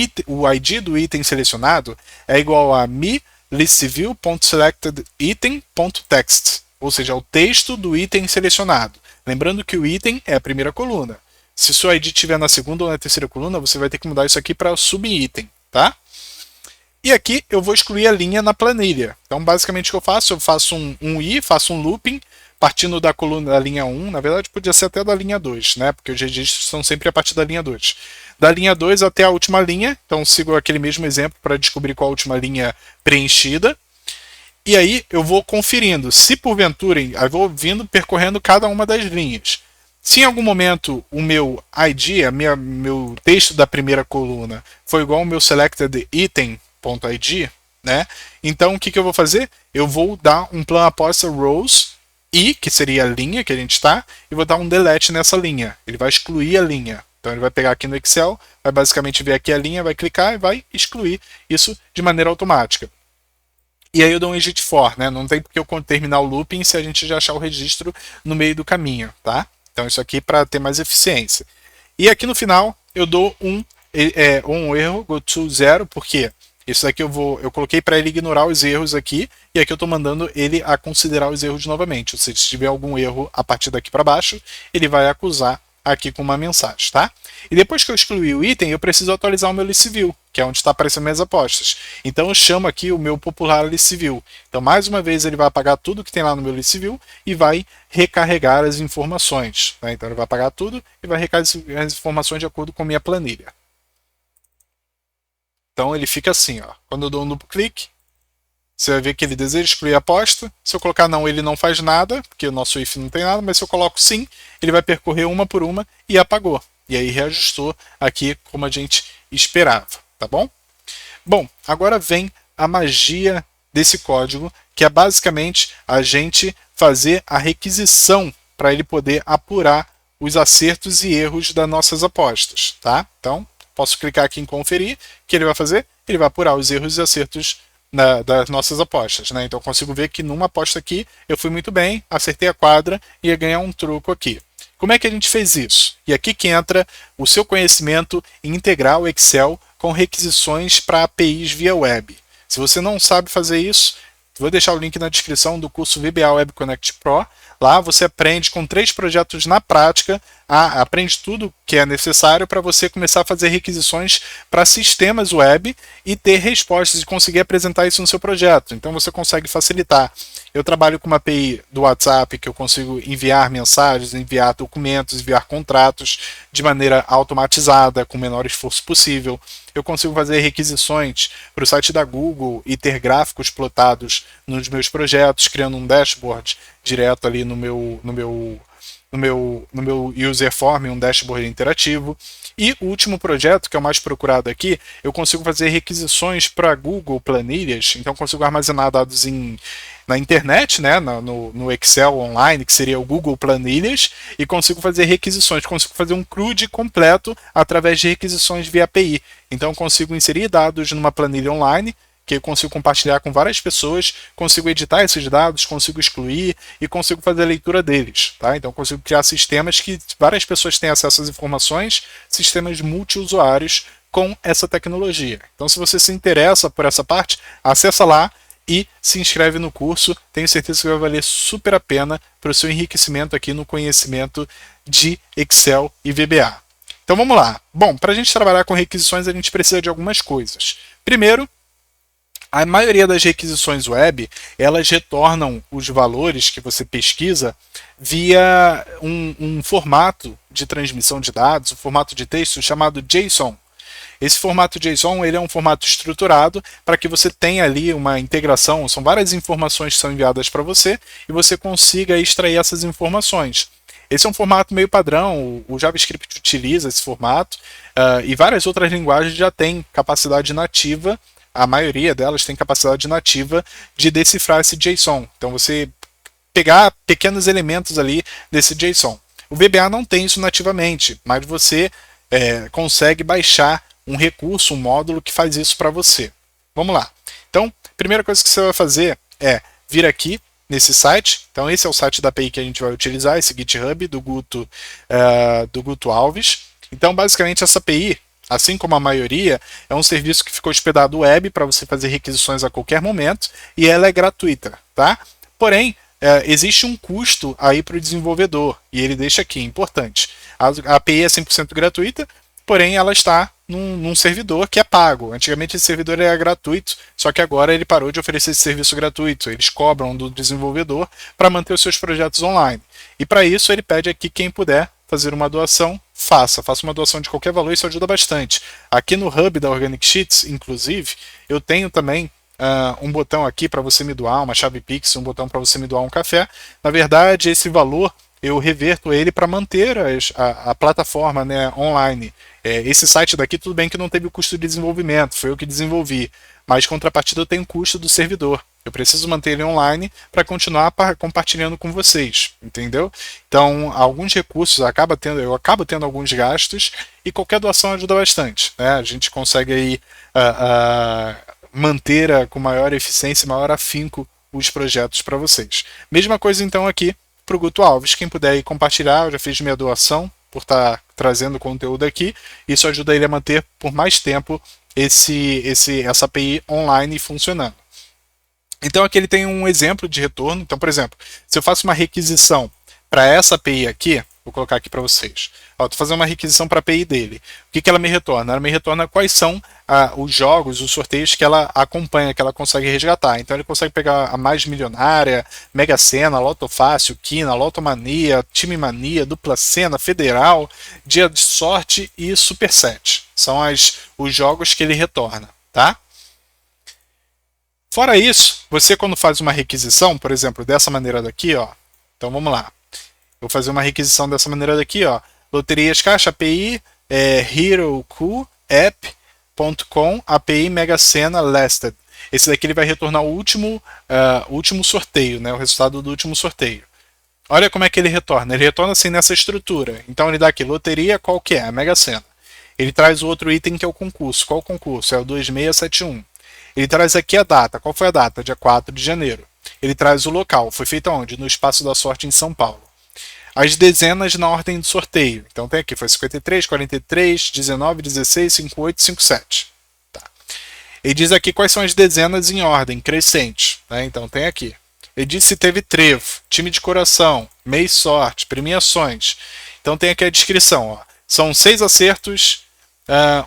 ID do item selecionado é igual a me listview.selecteditem.text, ou seja, o texto do item selecionado. Lembrando que o item é a primeira coluna. Se seu ID estiver na segunda ou na terceira coluna, você vai ter que mudar isso aqui para subitem, tá? E aqui eu vou excluir a linha na planilha. Então, basicamente, o que eu faço um i, faço um looping, partindo da coluna da linha 1, na verdade podia ser até da linha 2, né? Porque os registros são sempre a partir da linha 2. Da linha 2 até a última linha, então sigo aquele mesmo exemplo para descobrir qual a última linha preenchida. E aí eu vou conferindo, se porventura, eu vou vindo percorrendo cada uma das linhas. Se em algum momento o meu ID, meu texto da primeira coluna, foi igual ao meu selected item.id, né? Então o que eu vou fazer? Eu vou dar um plan aposta rows, i, que seria a linha que a gente está, e vou dar um delete nessa linha. Ele vai excluir a linha. Então ele vai pegar aqui no Excel, vai basicamente ver aqui a linha, vai clicar e vai excluir isso de maneira automática. E aí eu dou um exit for, né? Não tem porque eu terminar o looping se a gente já achar o registro no meio do caminho, tá? Então isso aqui para ter mais eficiência. E aqui no final eu dou um erro, go to 0, porque isso daqui eu coloquei para ele ignorar os erros aqui, e aqui eu estou mandando ele a considerar os erros novamente. Ou seja, se tiver algum erro a partir daqui para baixo, ele vai acusar aqui com uma mensagem, tá? E depois que eu excluir o item, eu preciso atualizar o meu ListView, que é onde está aparecendo minhas apostas. Então eu chamo aqui o meu popular ListView. Então mais uma vez ele vai apagar tudo que tem lá no meu ListView e vai recarregar as informações, né? Então ele vai apagar tudo e vai recarregar as informações de acordo com a minha planilha. Então ele fica assim, ó. Quando eu dou um duplo clique, você vai ver que ele deseja excluir a aposta. Se eu colocar não, ele não faz nada, porque o nosso if não tem nada, mas se eu coloco sim, ele vai percorrer uma por uma e apagou. E aí reajustou aqui como a gente esperava, tá bom? Bom, agora vem a magia desse código, que é basicamente a gente fazer a requisição para ele poder apurar os acertos e erros das nossas apostas, tá? Então, posso clicar aqui em conferir. O que ele vai fazer? Ele vai apurar os erros e acertos das nossas apostas, né? Então, eu consigo ver que numa aposta aqui eu fui muito bem, acertei a quadra e ia ganhar um troco aqui. Como é que a gente fez isso? E aqui que entra o seu conhecimento em integrar o Excel com requisições para APIs via web. Se você não sabe fazer isso, vou deixar o link na descrição do curso VBA Web Connect Pro. Lá você aprende com 3 projetos na prática, aprende tudo que é necessário para você começar a fazer requisições para sistemas web e ter respostas e conseguir apresentar isso no seu projeto. Então você consegue facilitar. Eu trabalho com uma API do WhatsApp que eu consigo enviar mensagens, enviar documentos, enviar contratos de maneira automatizada, com o menor esforço possível. Eu consigo fazer requisições para o site da Google e ter gráficos plotados nos meus projetos, criando um dashboard direto ali no meu user form, um dashboard interativo. E o último projeto, que é o mais procurado aqui, eu consigo fazer requisições para Google Planilhas, então consigo armazenar dados na internet, né, no Excel online, que seria o Google Planilhas, e consigo fazer requisições, consigo fazer um CRUD completo através de requisições via API. Então consigo inserir dados numa planilha online, que eu consigo compartilhar com várias pessoas, consigo editar esses dados, consigo excluir e consigo fazer a leitura deles. Tá? Então consigo criar sistemas que várias pessoas têm acesso às informações, sistemas multiusuários com essa tecnologia. Então se você se interessa por essa parte, acessa lá e se inscreve no curso. Tenho certeza que vai valer super a pena para o seu enriquecimento aqui no conhecimento de Excel e VBA. Então vamos lá. Bom, para a gente trabalhar com requisições a gente precisa de algumas coisas. Primeiro, a maioria das requisições web, elas retornam os valores que você pesquisa via um formato de transmissão de dados, um formato de texto chamado JSON. Esse formato JSON ele é um formato estruturado para que você tenha ali uma integração, são várias informações que são enviadas para você e você consiga extrair essas informações. Esse é um formato meio padrão, o JavaScript utiliza esse formato e várias outras linguagens já têm capacidade nativa. A maioria delas tem capacidade nativa de decifrar esse JSON. Então você pegar pequenos elementos ali desse JSON. O VBA não tem isso nativamente, mas você consegue baixar um recurso, um módulo que faz isso para você. Vamos lá. Então, a primeira coisa que você vai fazer é vir aqui nesse site. Então esse é o site da API que a gente vai utilizar, esse GitHub do Guto Alves. Então basicamente essa API, assim como a maioria, é um serviço que ficou hospedado web para você fazer requisições a qualquer momento e ela é gratuita, tá? Porém, existe um custo aí para o desenvolvedor e ele deixa aqui, importante. A API é 100% gratuita, porém ela está num servidor que é pago. Antigamente esse servidor era gratuito, só que agora ele parou de oferecer esse serviço gratuito. Eles cobram do desenvolvedor para manter os seus projetos online. E para isso ele pede aqui quem puder fazer uma doação, faça uma doação de qualquer valor, isso ajuda bastante. Aqui no Hub da Organic Sheets, inclusive, eu tenho também um botão aqui para você me doar, uma chave Pix, um botão para você me doar um café. Na verdade, esse valor eu reverto ele para manter a plataforma, né, online. Esse site daqui, tudo bem que não teve o custo de desenvolvimento, foi eu que desenvolvi, mas contrapartida eu tenho o custo do servidor. Eu preciso manter ele online para continuar compartilhando com vocês, entendeu? Então, alguns recursos eu acabo tendo alguns gastos e qualquer doação ajuda bastante, né? A gente consegue aí manter com maior eficiência e maior afinco os projetos para vocês. Mesma coisa então aqui para o Guto Alves. Quem puder aí compartilhar, eu já fiz minha doação por estar trazendo conteúdo aqui. Isso ajuda ele a manter por mais tempo essa API online funcionando. Então aqui ele tem um exemplo de retorno. Então, por exemplo, se eu faço uma requisição para essa API aqui, vou colocar aqui para vocês. Estou fazendo uma requisição para a API dele. O que ela me retorna? Ela me retorna quais são os jogos, os sorteios que ela acompanha, que ela consegue resgatar. Então ele consegue pegar a Mais Milionária, Mega Sena, Loto Fácil, Quina, Lotomania, Time Mania, Dupla Sena, Federal, Dia de Sorte e Super 7. São os jogos que ele retorna, tá? Fora isso, você quando faz uma requisição, por exemplo, dessa maneira daqui, ó. Então vamos lá. Eu vou fazer uma requisição dessa maneira daqui, ó. Loterias Caixa, API, HeroQ, App.com, API Mega Sena Listed. esse daqui ele vai retornar o último sorteio, né, o resultado do último sorteio. Olha como é que ele retorna. Ele retorna assim nessa estrutura. Então ele dá aqui, loteria, qual que é? A Mega Sena. Ele traz o outro item que é o concurso. Qual o concurso? É o 2671. Ele traz aqui a data. Qual foi a data? Dia 4 de janeiro. Ele traz o local. Foi feito onde? No Espaço da Sorte em São Paulo. As dezenas na ordem do sorteio. Então tem aqui, foi 53, 43, 19, 16, 58, 57. Tá. Ele diz aqui quais são as dezenas em ordem, crescente. Né? Então tem aqui. Ele diz se teve trevo, time de coração, mês sorte, premiações. Então tem aqui a descrição. Ó. São 6 acertos,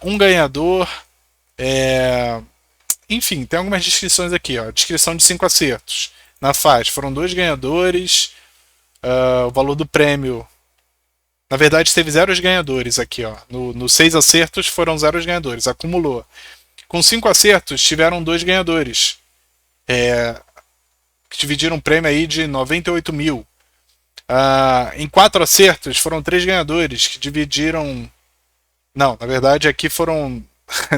um ganhador. Enfim, tem algumas descrições aqui. Ó. Descrição de 5 acertos. Na faixa foram 2 ganhadores. O valor do prêmio. Na verdade, teve 0 ganhadores aqui. Ó. No 6 acertos foram 0 ganhadores. Acumulou. Com 5 acertos, tiveram 2 ganhadores. Que dividiram um prêmio aí de 98 mil. Em 4 acertos, foram 3 ganhadores. Que dividiram. Não, na verdade, aqui foram.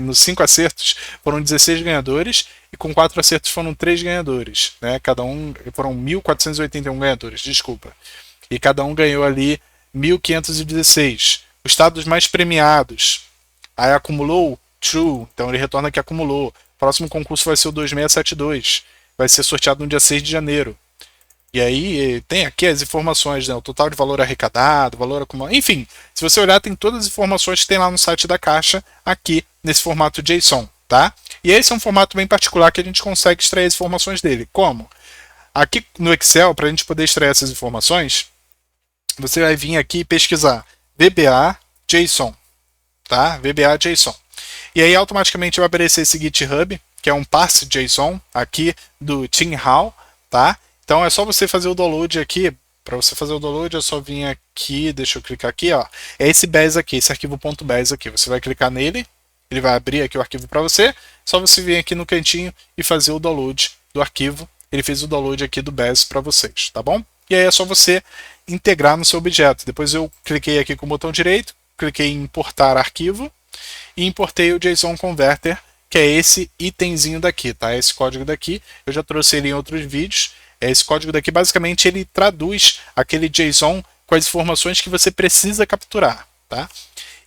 Nos 5 acertos, foram 16 ganhadores. E com 4 acertos foram 3 ganhadores, né? Cada um foram 1.481 ganhadores, desculpa. E cada um ganhou ali 1.516. Os estados mais premiados. Aí acumulou True, então ele retorna que acumulou. O próximo concurso vai ser o 2672. Vai ser sorteado no dia 6 de janeiro. E aí tem aqui as informações, né? O total de valor arrecadado, valor acumulado. Enfim, se você olhar, tem todas as informações que tem lá no site da Caixa, aqui nesse formato JSON, tá? E esse é um formato bem particular que a gente consegue extrair as informações dele. Como? Aqui no Excel, para a gente poder extrair essas informações, você vai vir aqui e pesquisar VBA JSON, tá? VBA JSON. E aí automaticamente vai aparecer esse GitHub, que é um parse JSON aqui do Tim Hall, tá? Então é só você fazer o download aqui. Para você fazer o download é só vir aqui, deixa eu clicar aqui, ó. É esse BAS aqui, esse arquivo .bas aqui. Você vai clicar nele, ele vai abrir aqui o arquivo para você. Só você vir aqui no cantinho e fazer o download do arquivo. Ele fez o download aqui do BAS para vocês, tá bom? E aí é só você integrar no seu objeto. Depois eu cliquei aqui com o botão direito, cliquei em importar arquivo e importei o JSON Converter, que é esse itemzinho daqui, tá? Esse código daqui, eu já trouxe ele em outros vídeos. Esse código daqui, basicamente, ele traduz aquele JSON com as informações que você precisa capturar, tá?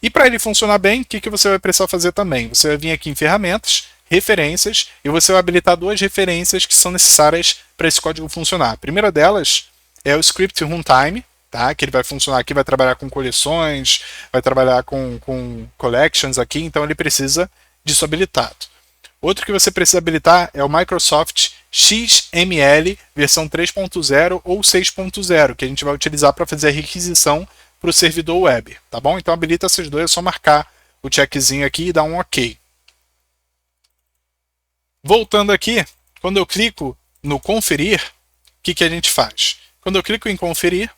E para ele funcionar bem, o que você vai precisar fazer também? Você vai vir aqui em ferramentas, referências, e você vai habilitar 2 referências que são necessárias para esse código funcionar. A primeira delas é o script runtime, tá? Que ele vai funcionar aqui, vai trabalhar com coleções, vai trabalhar com collections aqui, então ele precisa disso habilitado. Outro que você precisa habilitar é o Microsoft XML versão 3.0 ou 6.0, que a gente vai utilizar para fazer a requisição para o servidor web, tá bom? Então habilita esses 2, é só marcar o checkzinho aqui e dar um OK. Voltando aqui, quando eu clico no conferir, o que a gente faz? Quando eu clico em conferir,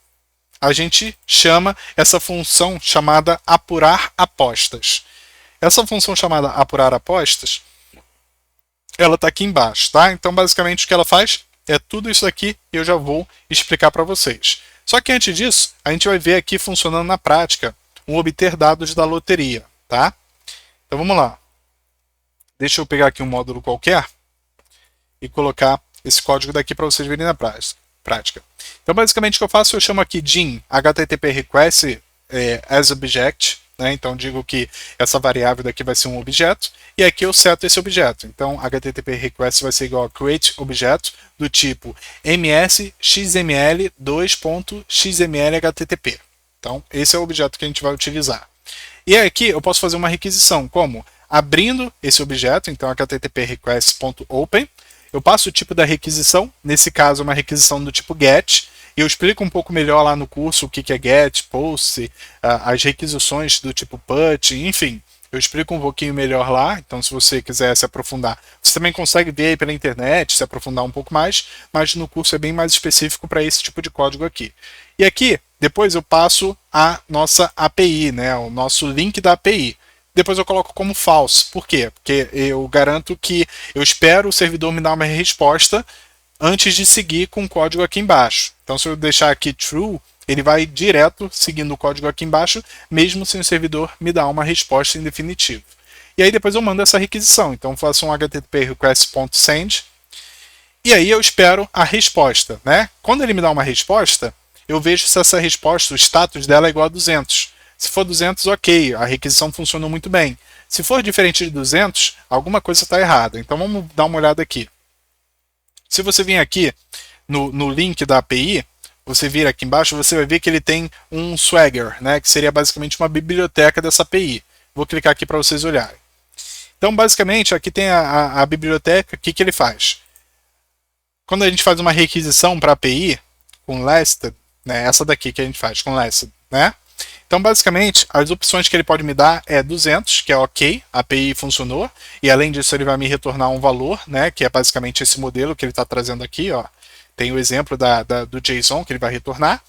a gente chama essa função chamada apurar apostas. Essa função chamada apurar apostas, ela está aqui embaixo, tá? Então, basicamente, o que ela faz é tudo isso aqui e eu já vou explicar para vocês. Só que antes disso, a gente vai ver aqui funcionando na prática um obter dados da loteria, tá? Então, vamos lá. Deixa eu pegar aqui um módulo qualquer e colocar esse código daqui para vocês verem na prática. Então, basicamente, o que eu faço, eu chamo aqui din http request as object, né? Então, digo que essa variável daqui vai ser um objeto, e aqui eu seto esse objeto. Então, http request vai ser igual a create objeto do tipo ms.xml2.xml/http. Então, esse é o objeto que a gente vai utilizar. E aqui eu posso fazer uma requisição, como abrindo esse objeto, então http request.open, eu passo o tipo da requisição, nesse caso uma requisição do tipo get, e eu explico um pouco melhor lá no curso o que é get, post, as requisições do tipo put, enfim, eu explico um pouquinho melhor lá, então se você quiser se aprofundar, você também consegue ver aí pela internet, se aprofundar um pouco mais, mas no curso é bem mais específico para esse tipo de código aqui. E aqui, depois eu passo a nossa API, né, o nosso link da API. Depois eu coloco como false. Por quê? Porque eu garanto que eu espero o servidor me dar uma resposta antes de seguir com o código aqui embaixo. Então, se eu deixar aqui true, ele vai direto seguindo o código aqui embaixo, mesmo sem o servidor me dar uma resposta em definitivo. e aí depois eu mando essa requisição. Então eu faço um http request.send, e aí eu espero a resposta, né? Quando ele me dá uma resposta, eu vejo se essa resposta, o status dela é igual a 200. Se for 200, ok, a requisição funcionou muito bem. Se for diferente de 200, alguma coisa está errada. Então vamos dar uma olhada aqui. Se você vir aqui no link da API, você vir aqui embaixo, você vai ver que ele tem um Swagger, né, que seria basicamente uma biblioteca dessa API. Vou clicar aqui para vocês olharem. Então, basicamente, aqui tem a biblioteca. O que ele faz? Quando a gente faz uma requisição para a API com Lasted, né, essa daqui que a gente faz com Lasted, né? Então, basicamente, as opções que ele pode me dar é 200, que é ok, a API funcionou, e além disso ele vai me retornar um valor, né, que é basicamente esse modelo que ele está trazendo aqui, ó. Tem o exemplo do JSON que ele vai retornar.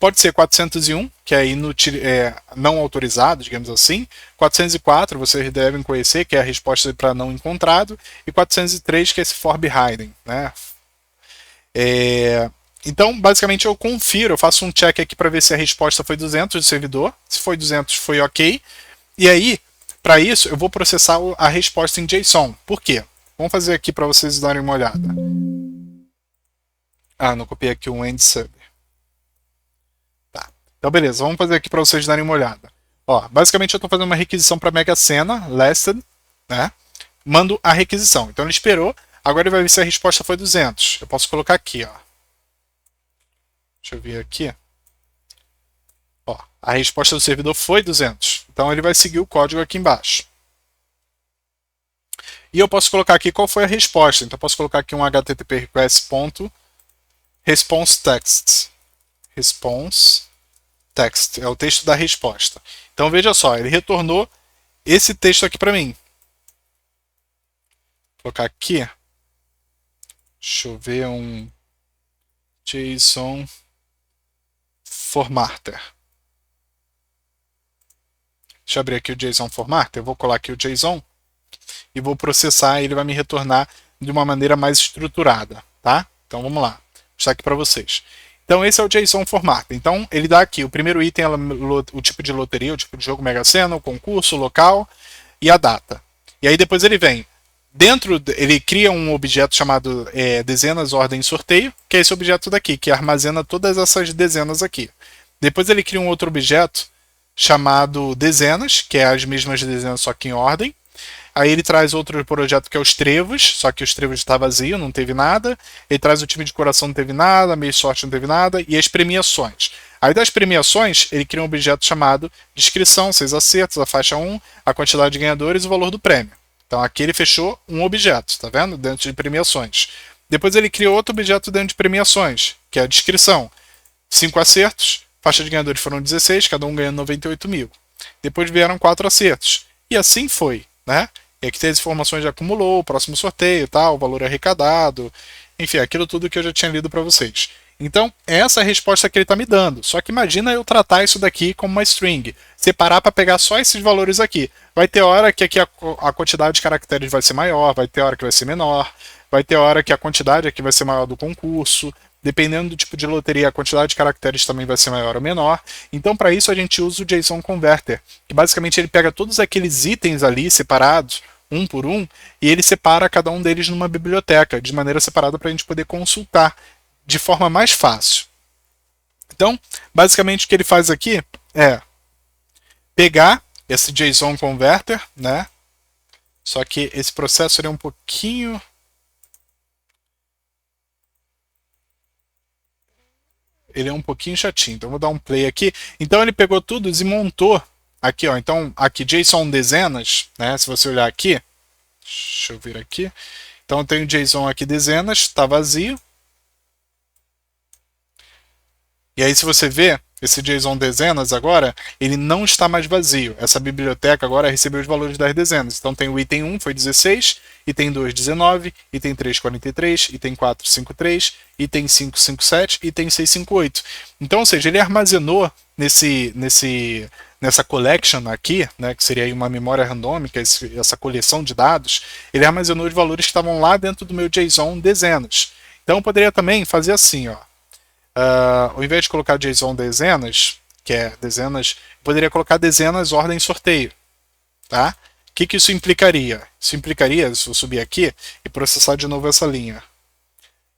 Pode ser 401, que é, não autorizado, digamos assim. 404, vocês devem conhecer, que é a resposta para não encontrado. E 403, que é esse for behind, né? Então, basicamente, eu confiro, eu faço um check aqui para ver se a resposta foi 200 do servidor. Se foi 200, foi ok. E aí, para isso, eu vou processar a resposta em JSON. Por quê? Vamos fazer aqui para vocês darem uma olhada. Ah, não copiei aqui um end sub. Tá. Então, beleza. Vamos fazer aqui para vocês darem uma olhada. Ó, basicamente, eu estou fazendo uma requisição para Mega Sena, Lasted, né? Mando a requisição. Então, ele esperou. Agora ele vai ver se a resposta foi 200. Eu posso colocar aqui, ó. Deixa eu ver aqui. Ó, a resposta do servidor foi 200. Então ele vai seguir o código aqui embaixo. E eu posso colocar aqui qual foi a resposta. Então eu posso colocar aqui um http request.responseText. Response text é o texto da resposta. Então veja só, ele retornou esse texto aqui para mim. Vou colocar aqui. Deixa eu ver um JSON formatter. Deixa eu abrir aqui o JSON formatter. Eu vou colar aqui o JSON e vou processar e ele vai me retornar de uma maneira mais estruturada, tá? Então vamos lá. Vou mostrar aqui para vocês. Então esse é o JSON formatter. Então ele dá aqui o primeiro item, o tipo de loteria, o tipo de jogo Mega Sena, o concurso, o local e a data. E aí depois ele vem ele cria um objeto chamado dezenas, ordem, sorteio, que é esse objeto daqui, que armazena todas essas dezenas aqui. Depois ele cria um outro objeto chamado dezenas, que é as mesmas dezenas só que em ordem. Aí ele traz outro projeto que é os trevos, só que os trevos está vazio, não teve nada. Ele traz o time de coração, não teve nada, meio sorte não teve nada, e as premiações. Aí das premiações, ele cria um objeto chamado descrição, 6 acertos, a faixa 1, a quantidade de ganhadores e o valor do prêmio. Então aqui ele fechou um objeto, tá vendo? Dentro de premiações. Depois ele criou outro objeto dentro de premiações, que é a descrição. 5 acertos, faixa de ganhadores foram 16, cada um ganhando 98 mil. Depois vieram 4 acertos. E assim foi, né? E aqui tem as informações de acumulou, o próximo sorteio, tal, o valor arrecadado, enfim, aquilo tudo que eu já tinha lido para vocês. Então, essa é a resposta que ele está me dando. Só que imagina eu tratar isso daqui como uma string. Separar para pegar só esses valores aqui. Vai ter hora que aqui a quantidade de caracteres vai ser maior, vai ter hora que vai ser menor, vai ter hora que a quantidade aqui vai ser maior do concurso. Dependendo do tipo de loteria, a quantidade de caracteres também vai ser maior ou menor. Então, para isso, a gente usa o JSON Converter, que basicamente ele pega todos aqueles itens ali separados, um por um, e ele separa cada um deles numa biblioteca, de maneira separada para a gente poder consultar de forma mais fácil. Então, basicamente o que ele faz aqui é pegar esse JSON Converter, né? Só que esse processo é um pouquinho... Ele é um pouquinho chatinho, então eu vou dar um play aqui. Então ele pegou tudo e montou aqui, ó. Então aqui JSON dezenas, né? Se você olhar aqui, deixa eu vir aqui. Então eu tenho JSON aqui dezenas, está vazio. E aí se você vê, esse JSON dezenas agora, ele não está mais vazio. Essa biblioteca agora recebeu os valores das dezenas. Então tem o item 1, foi 16, item 2, 19, item 3, 43, item 4, 53, item 5, 57, item 6, 58. Então, ou seja, ele armazenou nessa collection aqui, né, que seria aí uma memória randômica, essa coleção de dados, ele armazenou os valores que estavam lá dentro do meu JSON dezenas. Então eu poderia também fazer assim, ó. Ao invés de colocar JSON dezenas, que é dezenas, eu poderia colocar dezenas ordem sorteio, tá? que isso implicaria? Isso implicaria, se eu subir aqui e processar de novo essa linha,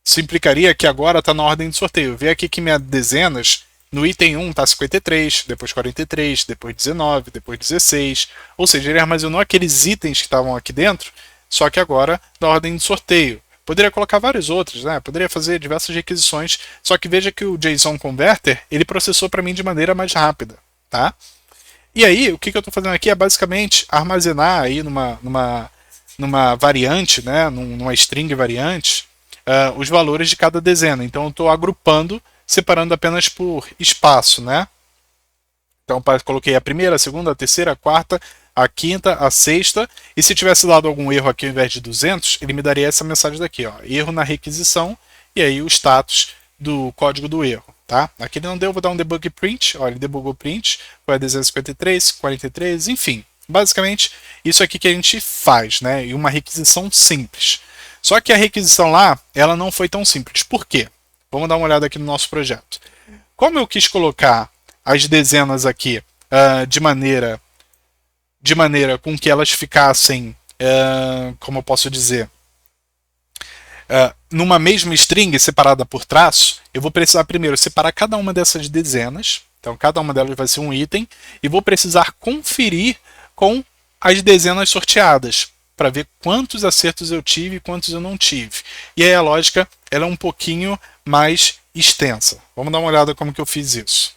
isso implicaria que agora está na ordem de sorteio. Vê aqui que minhas dezenas, no item 1 está 53, depois 43, depois 19, depois 16. Ou seja, ele armazenou aqueles itens que estavam aqui dentro, só que agora na ordem de sorteio. Poderia colocar vários outros, né? Poderia fazer diversas requisições, só que veja que o JSON Converter, ele processou para mim de maneira mais rápida, tá? E aí, o que eu estou fazendo aqui é basicamente armazenar aí numa variante, né? Numa string variante, os valores de cada dezena. Então eu estou agrupando, separando apenas por espaço, né? Então coloquei a primeira, a segunda, a terceira, a quarta, a quinta, a sexta, e se tivesse dado algum erro aqui ao invés de 200, ele me daria essa mensagem daqui, ó, erro na requisição, e aí o status do código do erro, tá? Aqui ele não deu, vou dar um debug print, ó, ele debugou print, foi a 253, 43, enfim. Basicamente, isso aqui que a gente faz, né? E uma requisição simples. Só que a requisição lá, ela não foi tão simples. Por quê? Vamos dar uma olhada aqui no nosso projeto. Como eu quis colocar as dezenas aqui de maneira com que elas ficassem, como eu posso dizer, numa mesma string separada por traço, eu vou precisar primeiro separar cada uma dessas dezenas. Então, cada uma delas vai ser um item. E vou precisar conferir com as dezenas sorteadas, para ver quantos acertos eu tive e quantos eu não tive. E aí a lógica ela é um pouquinho mais extensa. Vamos dar uma olhada como que eu fiz isso.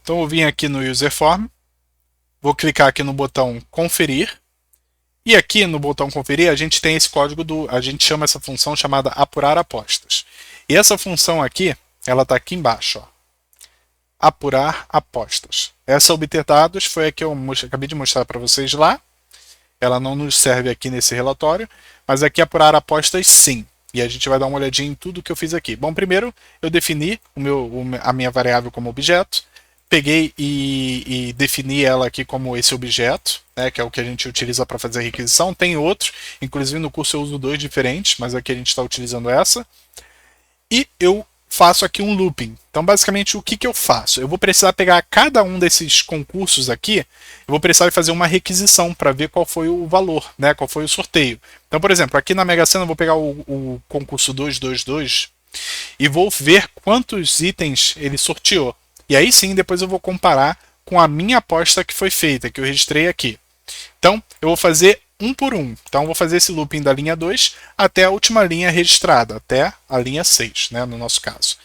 Então eu vim aqui no User Form, vou clicar aqui no botão Conferir, e aqui no botão Conferir a gente tem esse código a gente chama essa função chamada Apurar Apostas. E essa função aqui, ela está aqui embaixo, ó. Apurar apostas. Essa obter dados foi a que eu acabei de mostrar para vocês lá. Ela não nos serve aqui nesse relatório, mas aqui apurar apostas sim. E a gente vai dar uma olhadinha em tudo que eu fiz aqui. Bom, primeiro eu defini a minha variável como objeto, peguei e defini ela aqui como esse objeto, né, que é o que a gente utiliza para fazer a requisição. Tem outro, inclusive no curso eu uso dois diferentes, mas aqui a gente está utilizando essa. E eu faço aqui um looping. Então, basicamente, o que eu faço? Eu vou precisar pegar cada um desses concursos aqui, eu vou precisar fazer uma requisição para ver qual foi o valor, né? Qual foi o sorteio. Então, por exemplo, aqui na Mega Sena eu vou pegar o concurso 222 e vou ver quantos itens ele sorteou. E aí sim, depois eu vou comparar com a minha aposta que foi feita, que eu registrei aqui. Então, eu vou fazer um por um. Então, eu vou fazer esse looping da linha 2 até a última linha registrada, até a linha 6, né, no nosso caso.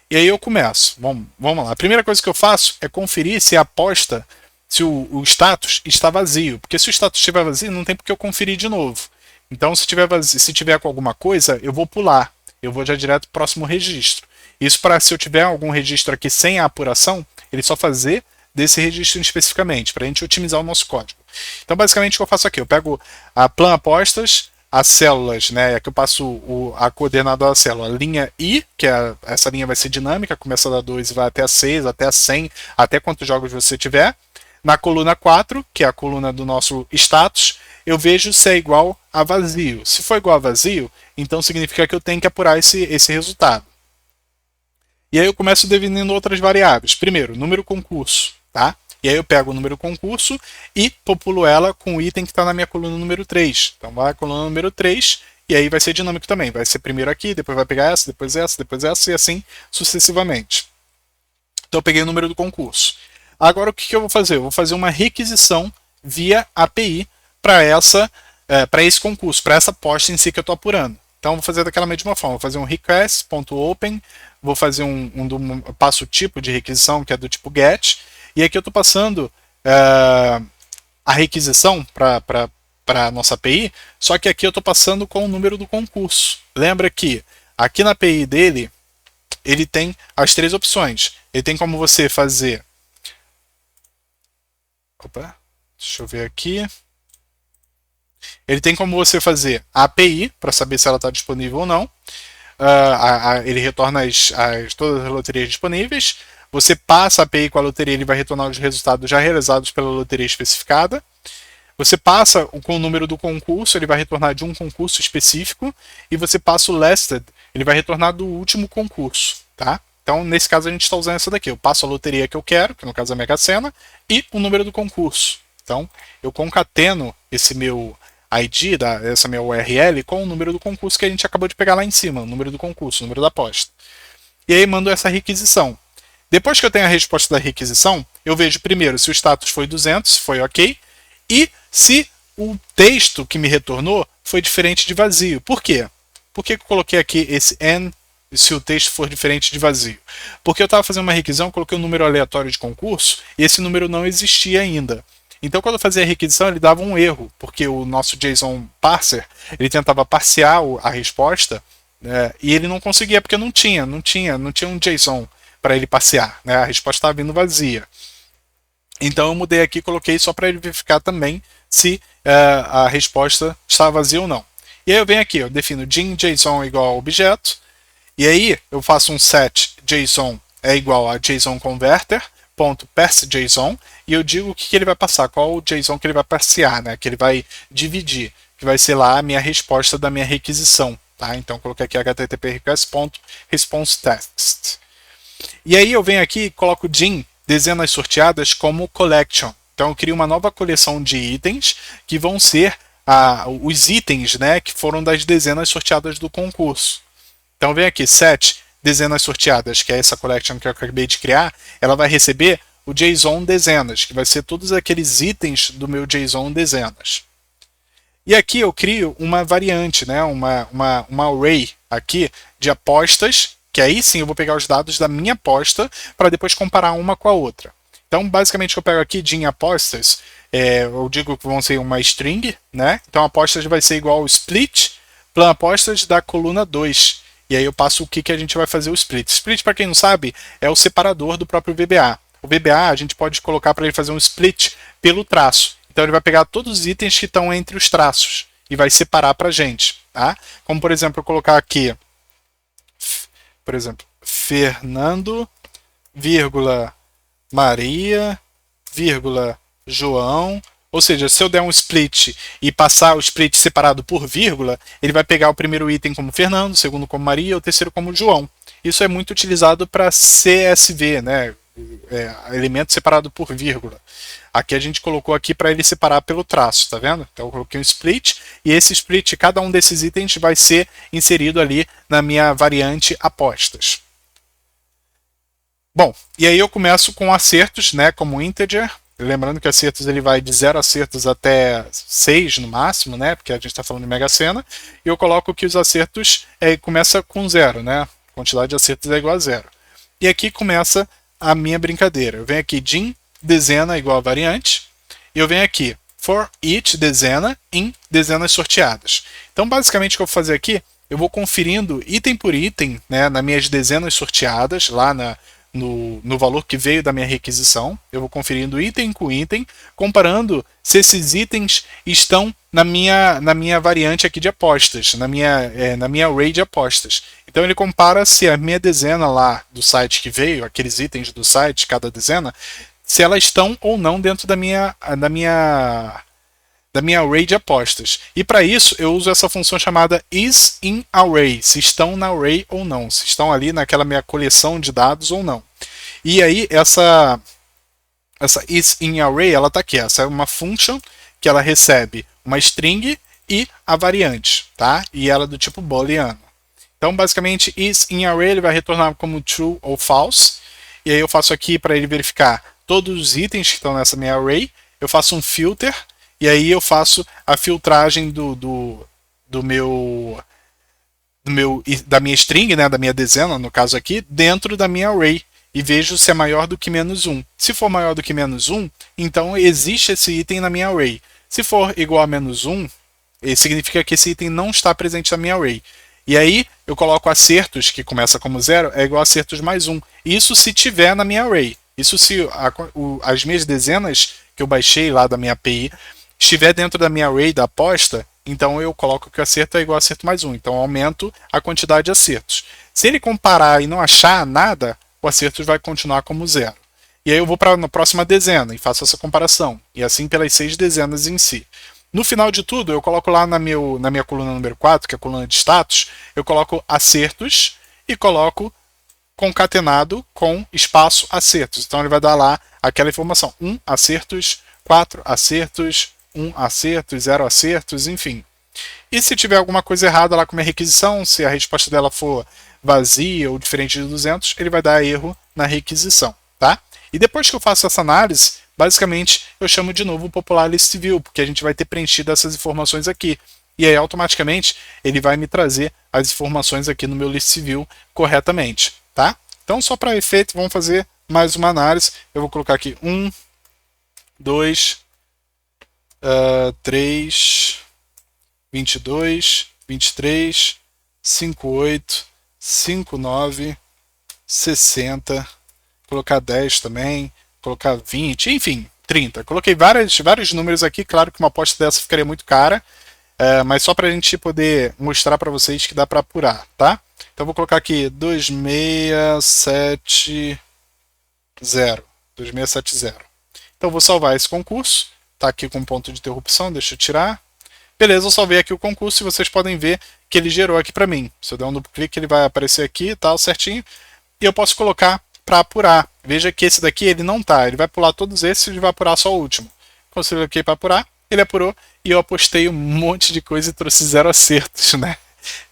E aí eu começo. Vamos lá. A primeira coisa que eu faço é conferir se a aposta, se o status está vazio. Porque se o status estiver vazio, não tem por que eu conferir de novo. Então, se tiver com alguma coisa, eu vou pular. Eu vou já direto para o próximo registro. Isso para se eu tiver algum registro aqui sem a apuração, ele só fazer desse registro especificamente, para a gente otimizar o nosso código. Então, basicamente, o que eu faço aqui? Eu pego a plan apostas, as células, né? Aqui eu passo a coordenada da célula, a linha I, que essa linha vai ser dinâmica, começa da 2 e vai até a 6, até a 100, até quantos jogos você tiver. Na coluna 4, que é a coluna do nosso status, eu vejo se é igual a vazio. Se for igual a vazio, então significa que eu tenho que apurar esse resultado. E aí eu começo definindo outras variáveis. Primeiro, número concurso, tá? E aí eu pego o número concurso e populo ela com o item que está na minha coluna número 3. Então vai a coluna número 3 e aí vai ser dinâmico também. Vai ser primeiro aqui, depois vai pegar essa, depois essa, depois essa e assim sucessivamente. Então eu peguei o número do concurso. Agora o que eu vou fazer? Eu vou fazer uma requisição via API para esse concurso, para essa aposta em si que eu estou apurando. Então eu vou fazer daquela mesma forma. Vou fazer um request.open, vou fazer passo o tipo de requisição, que é do tipo get, e aqui eu estou passando a requisição para a nossa API, só que aqui eu estou passando com o número do concurso. Lembra que aqui na API dele, ele tem as três opções. Ele tem como você fazer... Opa, deixa eu ver aqui. Ele tem como você fazer a API, para saber se ela está disponível ou não. Ele retorna todas as loterias disponíveis. Você passa a API com a loteria, ele vai retornar os resultados já realizados pela loteria especificada. Você passa com o número do concurso, ele vai retornar de um concurso específico. E você passa o listed, ele vai retornar do último concurso. Tá? Então, nesse caso, a gente está usando essa daqui. Eu passo a loteria que eu quero, que no caso é a Mega Sena, e o número do concurso. Então, eu concateno esse meu ID, essa minha URL, com o número do concurso que a gente acabou de pegar lá em cima, o número do concurso, o número da aposta. E aí mando essa requisição. Depois que eu tenho a resposta da requisição, eu vejo primeiro se o status foi 200, se foi ok, e se o texto que me retornou foi diferente de vazio. Por quê? Por que eu coloquei aqui esse N se o texto for diferente de vazio? Porque eu estava fazendo uma requisição, coloquei um número aleatório de concurso e esse número não existia ainda. Então, quando eu fazia a requisição, ele dava um erro, porque o nosso JSON parser ele tentava parsear a resposta, né, e ele não conseguia, porque não tinha um JSON para ele parsear, né, a resposta estava vindo vazia. Então eu mudei aqui e coloquei só para ele verificar também se a resposta está vazia ou não. E aí eu venho aqui, eu defino JSON igual a objeto, e aí eu faço um set JSON é igual a JSON converter, .parseJSON, e eu digo o que ele vai passar, qual o JSON que ele vai parsear, né, que ele vai dividir, que vai ser lá a minha resposta da minha requisição. Tá? Então eu coloquei aqui http request.responseText. E aí eu venho aqui e coloco DIN, dezenas sorteadas, como collection. Então eu crio uma nova coleção de itens que vão ser os itens, né, que foram das dezenas sorteadas do concurso. Então vem aqui, set dezenas sorteadas, que é essa collection que eu acabei de criar, ela vai receber o JSON dezenas, que vai ser todos aqueles itens do meu JSON dezenas. E aqui eu crio uma variante, né, uma array aqui de apostas, que aí sim eu vou pegar os dados da minha aposta para depois comparar uma com a outra. Então, basicamente, eu pego aqui de apostas, eu digo que vão ser uma string, né? Então, apostas vai ser igual ao split, plan apostas da coluna 2. E aí eu passo o que a gente vai fazer o split. Split, para quem não sabe, é o separador do próprio VBA. O VBA a gente pode colocar para ele fazer um split pelo traço. Então, ele vai pegar todos os itens que estão entre os traços e vai separar para a gente. Tá? Como, por exemplo, eu colocar aqui, por exemplo, Fernando, vírgula, Maria, vírgula, João. Ou seja, se eu der um split e passar o split separado por vírgula, ele vai pegar o primeiro item como Fernando, o segundo como Maria, o terceiro como João. Isso é muito utilizado para CSV, né? Elemento separado por vírgula. Aqui a gente colocou aqui para ele separar pelo traço, tá vendo? Então eu coloquei um split e esse split, cada um desses itens vai ser inserido ali na minha variante apostas. Bom, e aí eu começo com acertos, né, como integer. Lembrando que acertos ele vai de 0 acertos até 6 no máximo, né, porque a gente está falando de Mega Sena. E eu coloco que os acertos começa com 0, né, a quantidade de acertos é igual a 0. E aqui começa a minha brincadeira. Eu venho aqui DIN dezena igual a variante. E eu venho aqui for each dezena em dezenas sorteadas. Então, basicamente, o que eu vou fazer aqui, eu vou conferindo item por item, né, nas minhas dezenas sorteadas, lá no valor que veio da minha requisição. Eu vou conferindo item com item, comparando se esses itens estão na minha variante aqui de apostas, na minha array de apostas. Então ele compara se a minha dezena lá do site que veio, aqueles itens do site, cada dezena, se elas estão ou não dentro da minha array de apostas. E para isso eu uso essa função chamada isInArray, se estão na array ou não, se estão ali naquela minha coleção de dados ou não. E aí essa isInArray, ela está aqui, essa é uma function que ela recebe uma string e a variante, tá? E ela é do tipo booleano. Então basicamente isInArray ele vai retornar como true ou false, e aí eu faço aqui para ele verificar todos os itens que estão nessa minha array, eu faço um filter. E aí eu faço a filtragem da minha string, né, da minha dezena, no caso aqui, dentro da minha array. E vejo se é maior do que menos 1. Se for maior do que menos 1, então existe esse item na minha array. Se for igual a menos 1, significa que esse item não está presente na minha array. E aí eu coloco acertos, que começa como 0, é igual a acertos mais 1. Isso se tiver na minha array. Isso se as minhas dezenas que eu baixei lá da minha API estiver dentro da minha array da aposta, então eu coloco que o acerto é igual a acerto mais 1. Então eu aumento a quantidade de acertos. Se ele comparar e não achar nada, o acerto vai continuar como 0. E aí eu vou para a próxima dezena e faço essa comparação. E assim pelas 6 dezenas em si. No final de tudo, eu coloco lá na minha coluna número 4, que é a coluna de status, eu coloco acertos e coloco concatenado com espaço acertos. Então ele vai dar lá aquela informação: 1 acertos, 4 acertos, 1 acertos, 0 acertos, enfim. E se tiver alguma coisa errada lá com a minha requisição, se a resposta dela for vazia ou diferente de 200, ele vai dar erro na requisição, tá? E depois que eu faço essa análise, basicamente eu chamo de novo o popular list view, porque a gente vai ter preenchido essas informações aqui. E aí automaticamente ele vai me trazer as informações aqui no meu list view corretamente, tá? Então só para efeito, vamos fazer mais uma análise. Eu vou colocar aqui 1, 2, 3, 22, 23, 58, 59, 60, colocar 10 também, colocar 20, enfim, 30. Coloquei vários números aqui, claro que uma aposta dessa ficaria muito cara, mas só para a gente poder mostrar para vocês que dá para apurar, tá? Então vou colocar aqui 2670. 2670. Então vou salvar esse concurso, tá aqui com ponto de interrupção, deixa eu tirar. Beleza, eu salvei aqui o concurso e vocês podem ver que ele gerou aqui para mim. Se eu der um duplo clique, ele vai aparecer aqui e tal, certinho. E eu posso colocar para apurar. Veja que esse daqui ele não tá, ele vai pular todos esses e vai apurar só o último. Quando eu cliquei para apurar, ele apurou e eu apostei um monte de coisa e trouxe 0 acertos, né?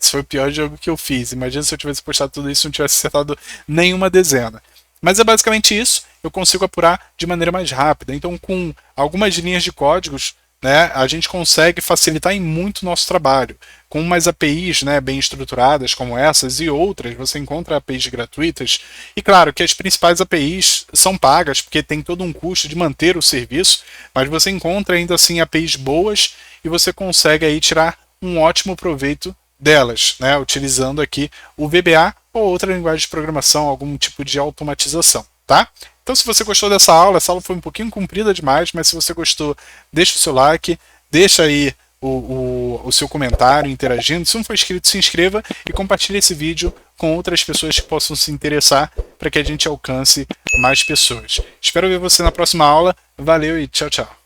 Esse foi o pior jogo que eu fiz. Imagina se eu tivesse postado tudo isso e não tivesse acertado nenhuma dezena. Mas é basicamente isso, eu consigo apurar de maneira mais rápida. Então, com algumas linhas de códigos, né, a gente consegue facilitar em muito o nosso trabalho. Com umas APIs, né, bem estruturadas como essas e outras, você encontra APIs gratuitas. E claro que as principais APIs são pagas, porque tem todo um custo de manter o serviço, mas você encontra ainda assim APIs boas e você consegue aí tirar um ótimo proveito delas, né, utilizando aqui o VBA ou outra linguagem de programação, algum tipo de automatização, tá? Então se você gostou dessa aula, essa aula foi um pouquinho comprida demais, mas se você gostou, deixa o seu like, deixa aí o seu comentário interagindo. Se não for inscrito, se inscreva e compartilhe esse vídeo com outras pessoas que possam se interessar para que a gente alcance mais pessoas. Espero ver você na próxima aula. Valeu e tchau, tchau.